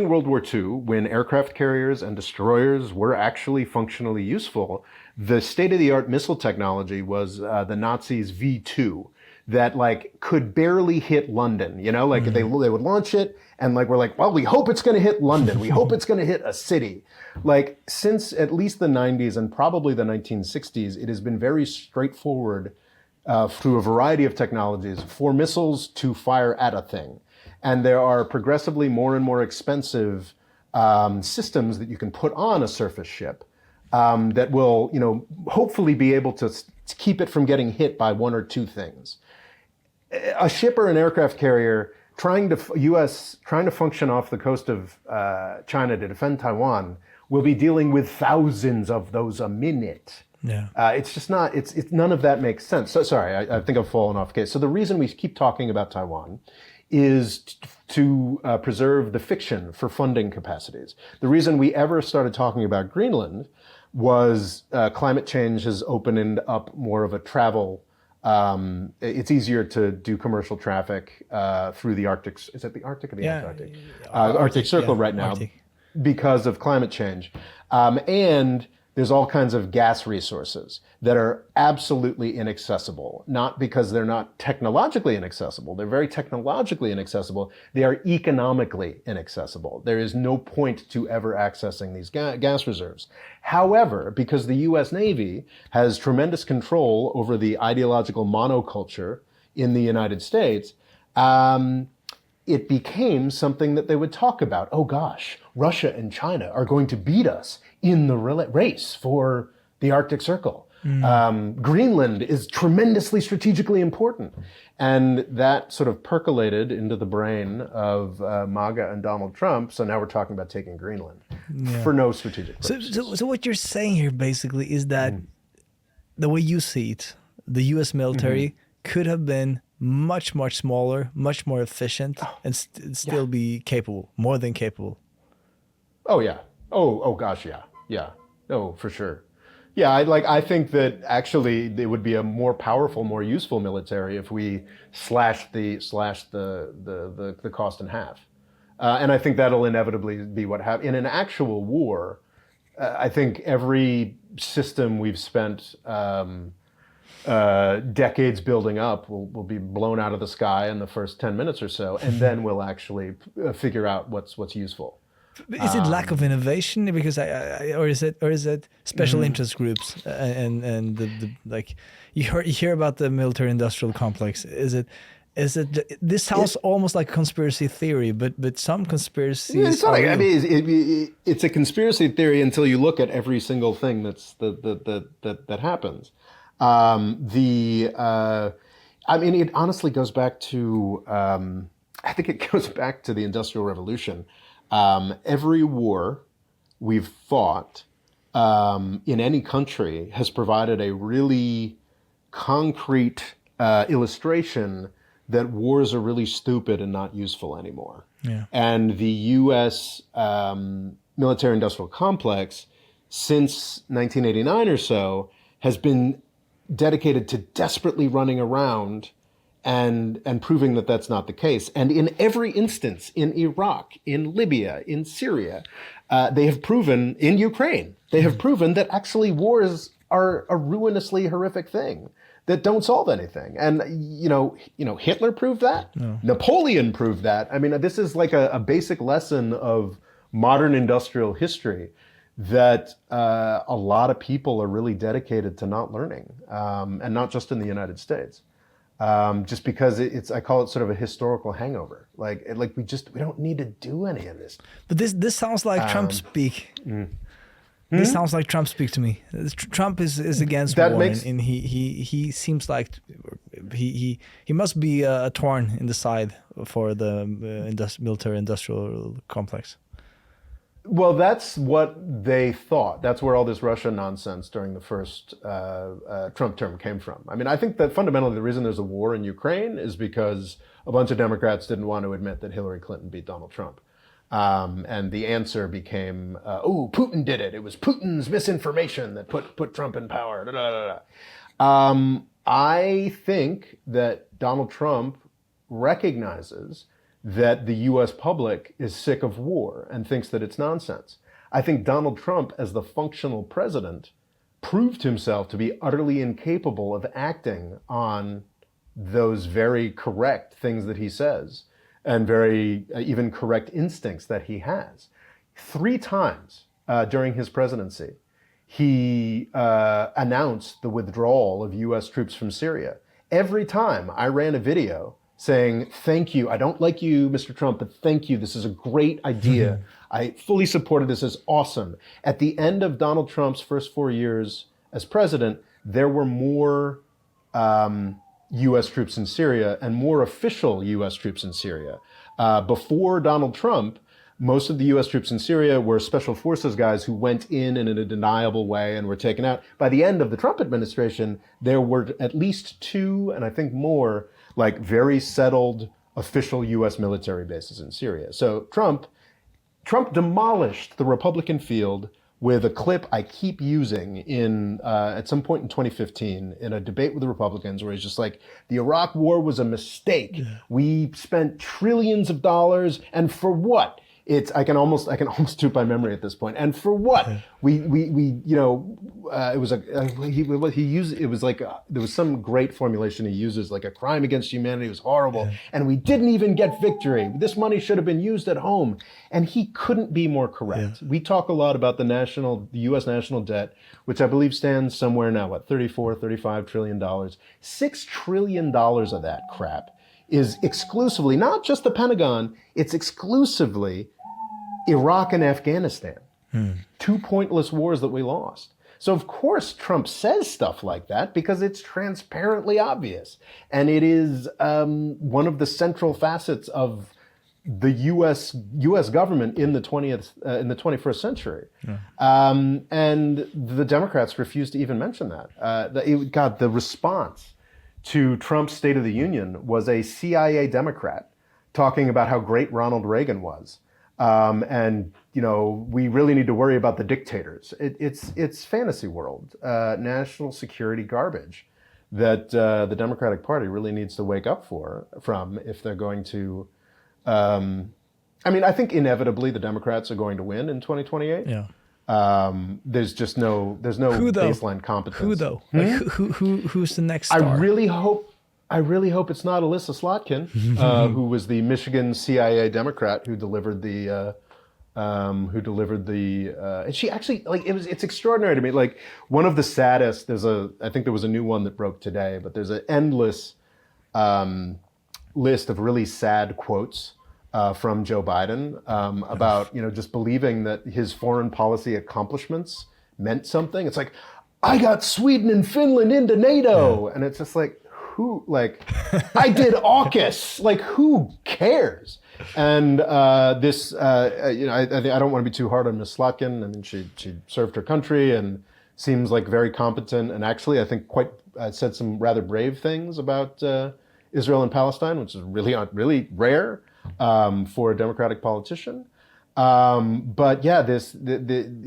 World War II, when aircraft carriers and destroyers were actually functionally useful, the state-of-the-art missile technology was the Nazis' V2 that could barely hit London. They would launch it and we're like, well, we hope it's going to hit London. We hope it's going to hit a city. Since at least the 90s and probably the 1960s, it has been very straightforward through a variety of technologies for missiles to fire at a thing. And there are progressively more and more expensive systems that you can put on a surface ship that will, hopefully be able to keep it from getting hit by one or two things. A ship or an aircraft carrier U.S. trying to function off the coast of China to defend Taiwan will be dealing with thousands of those a minute. Yeah. It's just not, it's none of that makes sense. So sorry, I think I've fallen off case. So the reason we keep talking about Taiwan is to preserve the fiction for funding capacities. The reason we ever started talking about Greenland was climate change has opened up more of a travel. It's easier to do commercial traffic through the Arctic. Is it the Arctic or the Antarctic? Arctic Circle right now because of climate change. And there's all kinds of gas resources that are absolutely inaccessible, not because they're not technologically inaccessible. They're very technologically inaccessible. They are economically inaccessible. There is no point to ever accessing these gas reserves. However, because the U.S. Navy has tremendous control over the ideological monoculture in the United States, it became something that they would talk about. Oh gosh, Russia and China are going to beat us in the race for the Arctic Circle. Greenland is tremendously strategically important. And that sort of percolated into the brain of MAGA and Donald Trump. So now we're talking about taking Greenland for no strategic purposes. So what you're saying here basically is that the way you see it, the U.S. military could have been much, much smaller, much more efficient, and still be capable, more than capable. Oh yeah. Oh gosh, yeah. Yeah. Oh, for sure. Yeah, I think that actually it would be a more powerful, more useful military if we slashed the cost in half. And I think that'll inevitably be what happens. In an actual war, I think every system we've spent decades building up will be blown out of the sky in the first 10 minutes or so, and then we'll actually figure out what's usable. Is it lack of innovation because or is it special interest groups and the like you hear about the military industrial complex? Is it this sounds almost like conspiracy theory, but some conspiracies it's a conspiracy theory until you look at every single thing that happens. It honestly goes back to I think it goes back to the Industrial Revolution. Every war we've fought in any country has provided a really concrete illustration that wars are really stupid and not useful anymore. Yeah. And the U.S. military-industrial complex, since 1989 or so, has been dedicated to desperately running around and proving that that's not the case. And in every instance, in Iraq, in Libya, in Syria, they have proven, in Ukraine, they have proven that actually wars are a ruinously horrific thing that don't solve anything. And, Hitler proved that. No. Napoleon proved that. I mean, this is like a basic lesson of modern industrial history that a lot of people are really dedicated to not learning, and not just in the United States. Just because I call it sort of a historical hangover. Like we don't need to do any of this. But this sounds like Trump speak. This sounds like Trump speak to me. Trump is against war, and he seems like he must be a thorn in the side for the military industrial complex. Well, that's what they thought. That's where all this Russia nonsense during the first Trump term came from. I mean, I think that fundamentally the reason there's a war in Ukraine is because a bunch of Democrats didn't want to admit that Hillary Clinton beat Donald Trump. And the answer became, Putin did it. It was Putin's misinformation that put Trump in power. Da, da, da, da. I think that Donald Trump recognizes that the U.S. public is sick of war and thinks that it's nonsense. I think Donald Trump, as the functional president, proved himself to be utterly incapable of acting on those very correct things that he says and very even correct instincts that he has. 3 times during his presidency, he announced the withdrawal of U.S. troops from Syria. Every time I ran a video saying, thank you, I don't like you, Mr. Trump, but thank you, this is a great idea. I fully supported this, as awesome. At the end of Donald Trump's first 4 years as president, there were more U.S. troops in Syria and more official U.S. troops in Syria. Before Donald Trump, most of the U.S. troops in Syria were special forces guys who went in a deniable way and were taken out. By the end of the Trump administration, there were at least 2, and I think more, like very settled official U.S. military bases in Syria. So Trump demolished the Republican field with a clip I keep using in at some point in 2015 in a debate with the Republicans where he's just like, the Iraq war was a mistake. Yeah. We spent trillions of dollars, and for what? I can almost do it by memory at this point. And for what? Yeah. It was there was some great formulation he uses, like a crime against humanity was horrible, yeah. And we didn't even get victory. This money should have been used at home. And he couldn't be more correct. Yeah. We talk a lot about the U.S. national debt, which I believe stands somewhere now, $35 trillion. $6 trillion of that crap is exclusively, not just the Pentagon, it's exclusively Iraq and Afghanistan. 2 pointless wars that we lost. So of course Trump says stuff like that because it's transparently obvious. And it is one of the central facets of the U.S. government in the 21st century. Yeah. And the Democrats refuse to even mention that. The response to Trump's State of the Union was a CIA Democrat talking about how great Ronald Reagan was. And we really need to worry about the dictators. It's fantasy world, national security garbage that the Democratic Party really needs to wake up from if they're going to. I think inevitably the Democrats are going to win in 2028. Yeah. There's no baseline competence. Who though? Who's the next star? I really hope it's not Alyssa Slotkin, who was the Michigan CIA Democrat who delivered the. And she actually, it's extraordinary to me. Like, one of the saddest. I think there was a new one that broke today, but there's an endless list of really sad quotes from Joe Biden about just believing that his foreign policy accomplishments meant something. It's like, I got Sweden and Finland into NATO, and it's just like, who? Like, I did AUKUS. Like, who cares? And I don't want to be too hard on Ms. Slotkin. I mean, she served her country and seems like very competent, and actually, I think quite said some rather brave things about Israel and Palestine, which is really rare for a Democratic politician. But yeah,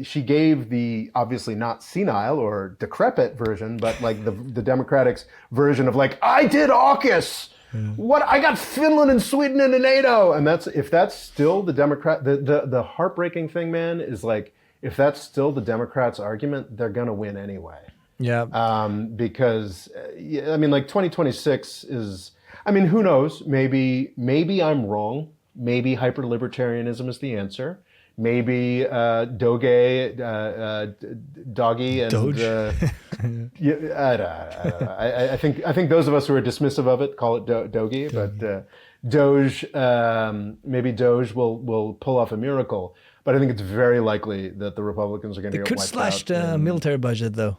she gave the obviously not senile or decrepit version, but like the Democrats' version of like, I did AUKUS. Yeah. What? I got Finland and Sweden into NATO, and if that's still the Democrat, the heartbreaking thing, man, is like, if that's still the Democrats' argument, they're gonna win anyway. Yeah. Because 2026 is. I mean, who knows? Maybe I'm wrong. Maybe hyper-libertarianism is the answer. Maybe Doggy, and Doge. I think those of us who are dismissive of it call it Doggy, but Doge, maybe Doge will pull off a miracle. But I think it's very likely that the Republicans are going to get wiped out. They could slash the military budget, though.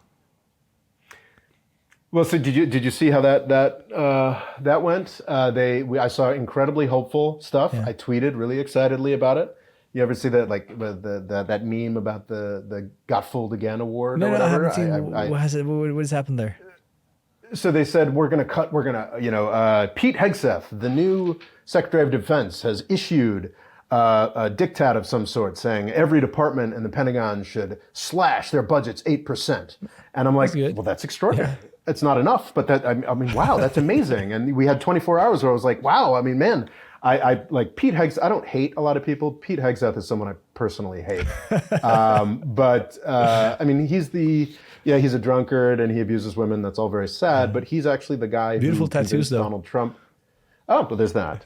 Well, so did you see how that went? I saw incredibly hopeful stuff. Yeah. I tweeted really excitedly about it. You ever see that that meme about the Got Fooled Again award? No, or whatever? I haven't seen. What has happened there? So they said Pete Hegseth, the new Secretary of Defense, has issued a diktat of some sort saying every department in the Pentagon should slash their budgets 8%. And I'm like, well, that's extraordinary. Yeah. It's not enough, but wow, that's amazing. And we had 24 hours where I was like, wow, I mean, man, I like Pete Hegseth. I don't hate a lot of people. Pete Hegseth is someone I personally hate. He's a drunkard and he abuses women. That's all very sad, but he's actually the guy who convinced Donald Trump. Oh, but there's that.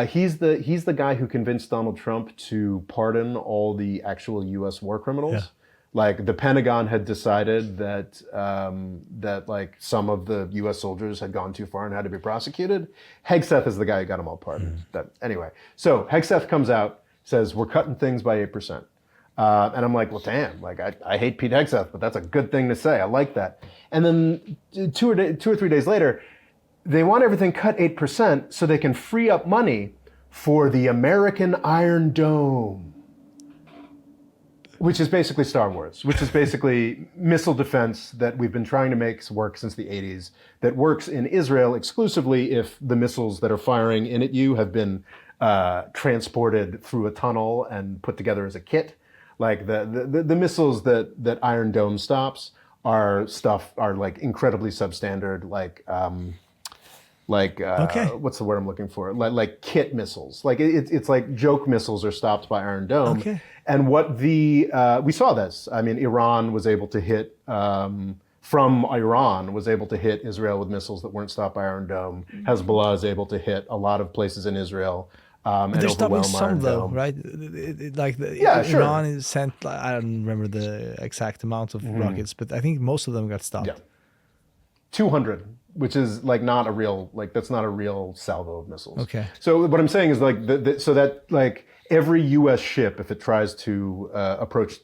He's the guy who convinced Donald Trump to pardon all the actual U.S. war criminals. Yeah. Like, the Pentagon had decided that like some of the U.S. soldiers had gone too far and had to be prosecuted. Hegseth is the guy who got them all pardoned. Anyway, so Hegseth comes out, says we're cutting things by 8%, and I'm like, well, damn, like I hate Pete Hegseth, but that's a good thing to say. I like that. And then two or 3 days later, they want everything cut 8% so they can free up money for the American Iron Dome, which is basically Star Wars, which is basically missile defense that we've been trying to make work since the 80s, that works in Israel exclusively if the missiles that are firing in at you have been transported through a tunnel and put together as a kit. Like the missiles that Iron Dome stops are like incredibly substandard, what's the word I'm looking for? Like kit missiles. Like it's like joke missiles are stopped by Iron Dome. Okay. And what we saw this. I mean, Iran was able to hit from Iran was able to hit Israel with missiles that weren't stopped by Iron Dome. Hezbollah is able to hit a lot of places in Israel. And They're stopping some Iron though, Dome. right? Sure. Iran is sent. I don't remember the exact amount of rockets, but I think most of them got stopped. Yeah. 200, which is like not a real, like that's not a real salvo of missiles. Okay. So what I'm saying is like, so that like every U.S. ship, if it tries to approach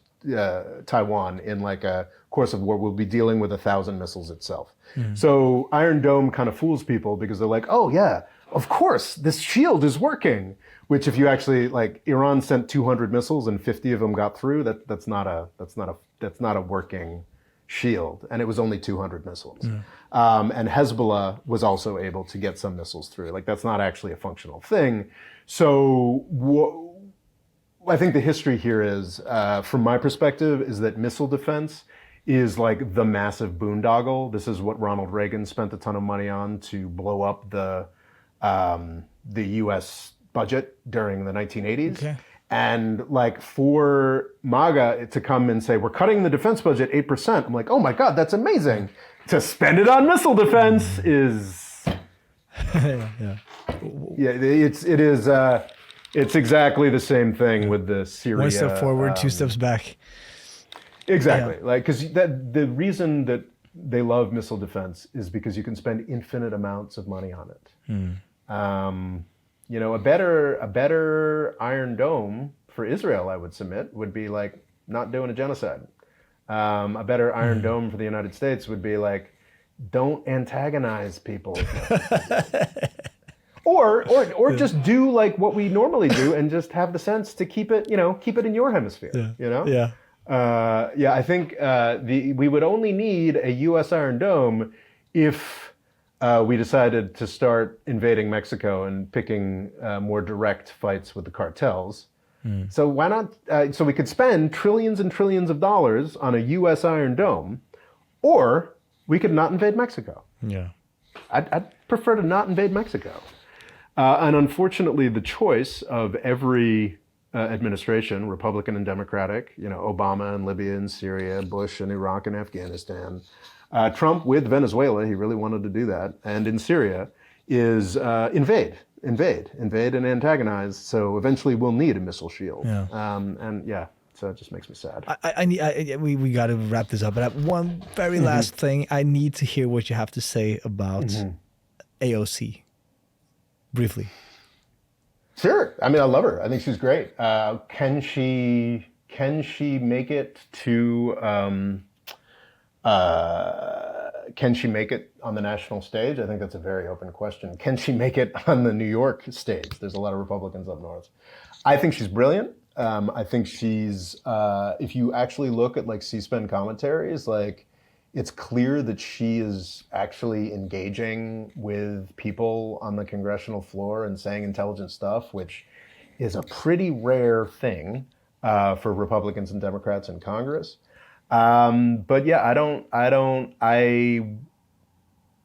Taiwan in like a course of war, will be dealing with 1,000 missiles itself. So Iron Dome kind of fools people because they're like, oh yeah, of course, this shield is working. Which if you actually like Iran sent 200 missiles and 50 of them got through, that's not a working shield, and it was only 200 missiles. And Hezbollah was also able to get some missiles through. Like that's not actually a functional thing. So I think the history here is, from my perspective, is that missile defense is like the massive boondoggle. This is what Ronald Reagan spent a ton of money on to blow up the U.S. budget during the 1980s. Okay. And like for MAGA to come and say, we're cutting the defense budget 8%, I'm like, oh my God, that's amazing. To spend it on missile defense is, it's exactly the same thing with the Syria. One step forward, two steps back. Exactly. Yeah. Like, because the reason that they love missile defense is because you can spend infinite amounts of money on it. You know, a better Iron Dome for Israel, I would submit, would be like not doing a genocide. A better Iron Dome for the United States would be like, don't antagonize people. Or just do like what we normally do and just have the sense to keep it in your hemisphere. You know? Yeah. I think we would only need a U.S. Iron Dome if we decided to start invading Mexico and picking more direct fights with the cartels. So why not? So we could spend trillions and trillions of dollars on a U.S. Iron Dome, or we could not invade Mexico. Yeah, I'd prefer to not invade Mexico. And unfortunately, the choice of every administration, Republican and Democratic, Obama and Libya and Syria, Bush and Iraq and Afghanistan, Trump with Venezuela, he really wanted to do that, and in Syria, is invade and antagonize. So eventually we'll need a missile shield. So it just makes me sad. We got to wrap this up, but one very last thing. I need to hear what you have to say about AOC. Briefly. Sure. I mean, I love her. I think she's great. Can she make it to? Can she make it on the national stage? I think that's a very open question. Can she make it on the New York stage? There's a lot of Republicans up north. I think she's brilliant. I think she's, if you actually look at like C-SPAN commentaries, like it's clear that she is actually engaging with people on the congressional floor and saying intelligent stuff, which is a pretty rare thing for Republicans and Democrats in Congress. But yeah, I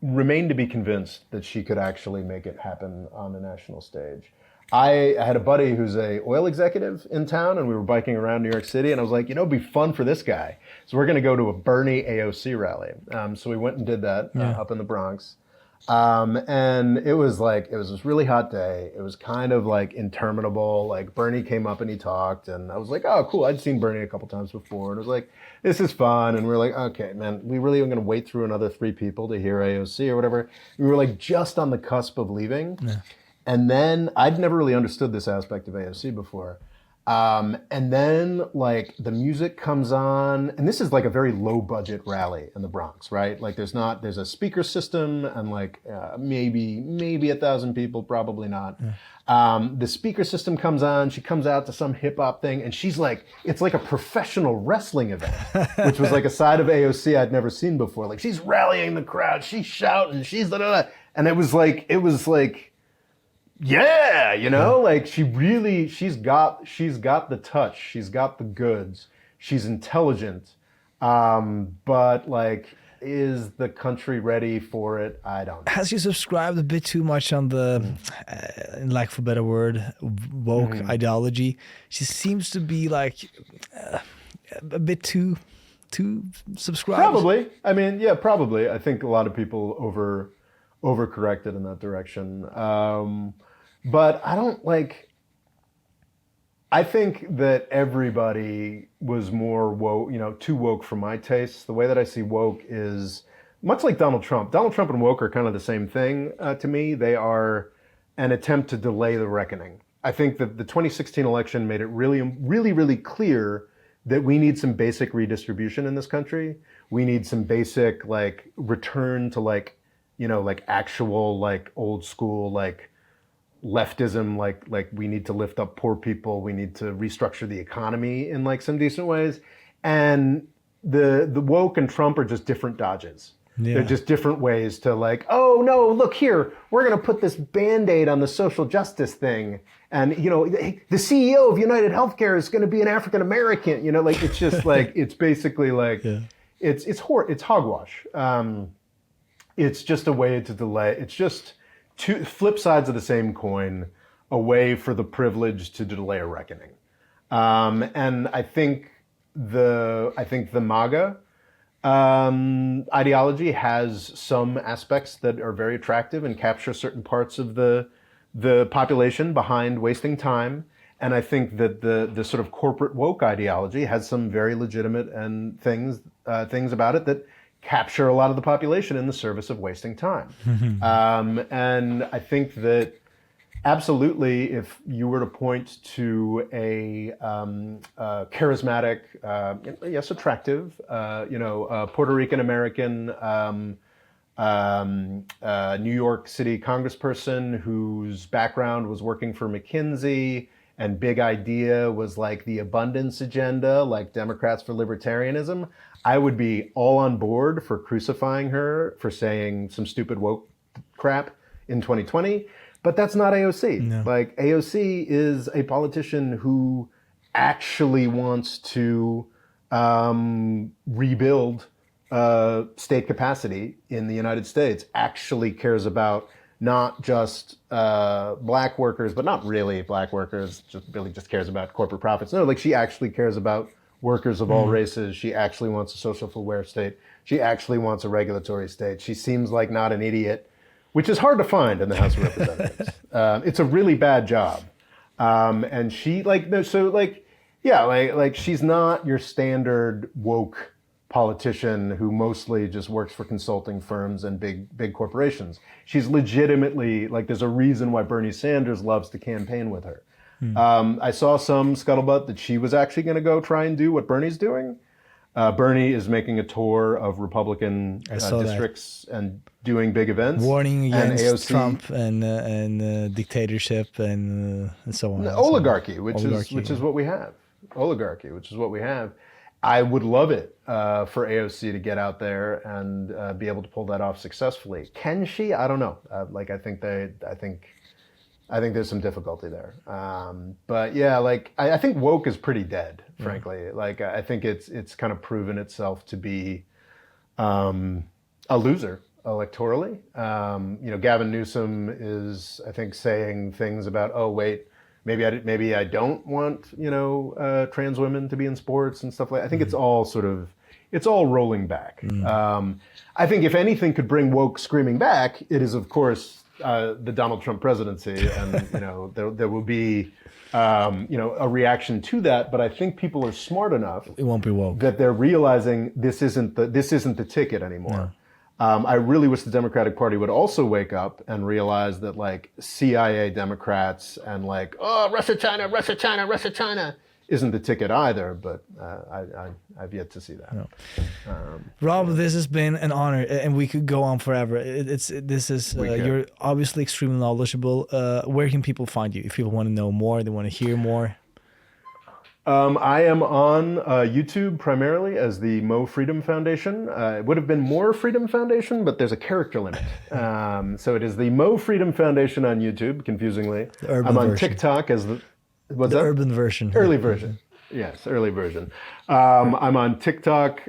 remain to be convinced that she could actually make it happen on the national stage. I had a buddy who's a oil executive in town, and we were biking around New York City, and I was like, it'd be fun for this guy. So we're going to go to a Bernie AOC rally. So we went and did that up in the Bronx. And it was this really hot day. It was kind of like interminable. Like Bernie came up and he talked, and I was like, oh, cool. I'd seen Bernie a couple times before, and it was like, this is fun. And we were like, okay, man, we really are going to wait through another 3 people to hear AOC or whatever. We were like just on the cusp of leaving. Yeah. And then I'd never really understood this aspect of AOC before. And then like the music comes on, and this is like a very low budget rally in the Bronx, right? Like there's a speaker system and like maybe 1,000 people, probably not. The speaker system comes on, she comes out to some hip hop thing, and she's like, it's like a professional wrestling event, which was like a side of AOC I'd never seen before. Like she's rallying the crowd, she's shouting, she's da da da. And it was like, yeah, you know, like she's got the touch, she's got the goods, she's intelligent, but like, is the country ready for it? I don't know. Has she subscribed a bit too much on the, in lack of a better word, woke ideology? She seems to be like a bit too subscribed. Probably. I mean, yeah, probably. I think a lot of people overcorrected in that direction. But I don't like, I think that everybody was more woke, you know, too woke for my tastes. The way that I see woke is much like Donald Trump. Donald Trump and woke are kind of the same thing to me. They are an attempt to delay the reckoning. I think that the 2016 election made it really clear that we need some basic redistribution in this country. We need some basic like return to like, you know, like actual like old school like leftism, like we need to lift up poor people, we need to restructure the economy in like some decent ways. And the woke and Trump are just different dodges. Yeah. They're just different ways to like, oh no, look here, we're gonna put this Band-Aid on the social justice thing. And you know, the CEO of United Healthcare is gonna be an African American, you know, like it's just like, it's basically like, it's hogwash. It's just a way to delay, it's just two flip sides of the same coin, a way for the privileged to delay a reckoning. And I think the MAGA ideology has some aspects that are very attractive and capture certain parts of the population behind wasting time. And I think that the sort of corporate woke ideology has some very legitimate and things about it that capture a lot of the population in the service of wasting time. And I think that absolutely, if you were to point to a charismatic, yes, attractive, Puerto Rican American, New York City congressperson whose background was working for McKinsey and big idea was like the abundance agenda, like Democrats for libertarianism, I would be all on board for crucifying her for saying some stupid woke crap in 2020. But that's not AOC. No. Like AOC is a politician who actually wants to rebuild state capacity in the United States, actually cares about not just black workers, but not really black workers, just cares about corporate profits. No, like she actually cares about workers of all races. She actually wants a social welfare state. She actually wants a regulatory state. She seems like not an idiot, which is hard to find in the House of Representatives. It's a really bad job. And she she's not your standard woke politician who mostly just works for consulting firms and big corporations. She's legitimately, like, there's a reason why Bernie Sanders loves to campaign with her. I saw some scuttlebutt that she was actually going to go try and do what Bernie's doing. Bernie is making a tour of Republican districts and doing big events. Warning against Trump and dictatorship and so on. Oligarchy, which is what we have. Oligarchy, which is what we have. I would love it for AOC to get out there and be able to pull that off successfully. Can she? I don't know. I think there's some difficulty there. But yeah, like I think woke is pretty dead, frankly. Like I think it's kind of proven itself to be a loser electorally. Gavin Newsom is, I think, saying things about, oh wait, maybe I don't want trans women to be in sports and stuff like that. I think it's all rolling back. I think if anything could bring woke screaming back, it is of course the Donald Trump presidency, and there will be a reaction to that. But I think people are smart enough. It won't be woke. That they're realizing this isn't the ticket anymore. I really wish the Democratic Party would also wake up and realize that like CIA Democrats and like, oh, Russia, China, Russia, China, Russia, China isn't the ticket either, but I've yet to see that. No. Rob, this has been an honor, and we could go on forever. You're obviously extremely knowledgeable. Where can people find you if people want to know more, they want to hear more? I am on YouTube primarily as the Mo Freedom Foundation. It would have been More Freedom Foundation, but there's a character limit. So it is the Mo Freedom Foundation on YouTube, confusingly. I'm on TikTok as the... What's that? Urban version. Early version. Yes, early version. I'm on TikTok,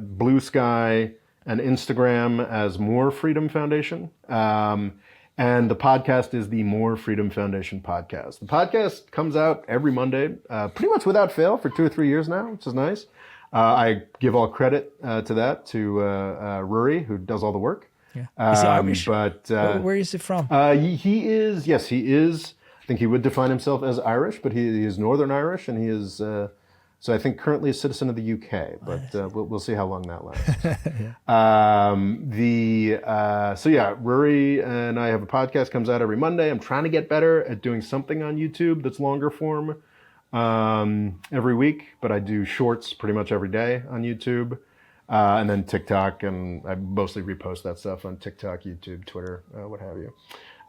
Blue Sky, and Instagram as More Freedom Foundation. And the podcast is the More Freedom Foundation podcast. The podcast comes out every Monday, pretty much without fail for 2 or 3 years now, which is nice. I give all credit to Rory, who does all the work. Yeah. Is he Irish? But where is he from? He is. I think he would define himself as Irish, but he is Northern Irish, and he is, so I think currently a citizen of the UK, but we'll see how long that lasts. Yeah. Rory and I have a podcast, comes out every Monday. I'm trying to get better at doing something on YouTube that's longer form every week, but I do shorts pretty much every day on YouTube. And then TikTok, and I mostly repost that stuff on TikTok, YouTube, Twitter, what have you.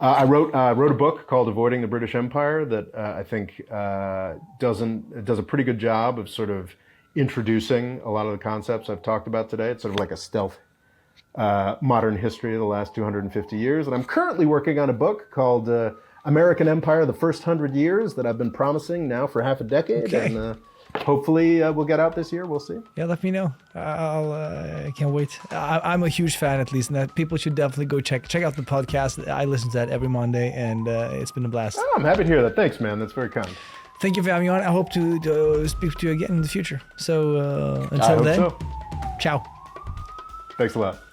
I wrote a book called Avoiding the British Empire that I think does a pretty good job of sort of introducing a lot of the concepts I've talked about today. It's sort of like a stealth modern history of the last 250 years. And I'm currently working on a book called American Empire, the First 100 Years, that I've been promising now for half a decade. Okay. And hopefully we'll get out this year. We'll see. Yeah, let me know. I can't wait. I'm a huge fan, at least, and that people should definitely go check out the podcast. I listen to that every Monday, and it's been a blast. Oh, I'm happy to hear that. Thanks, man. That's very kind. Thank you for having me on. I hope to speak to you again in the future. So until then, ciao. Thanks a lot.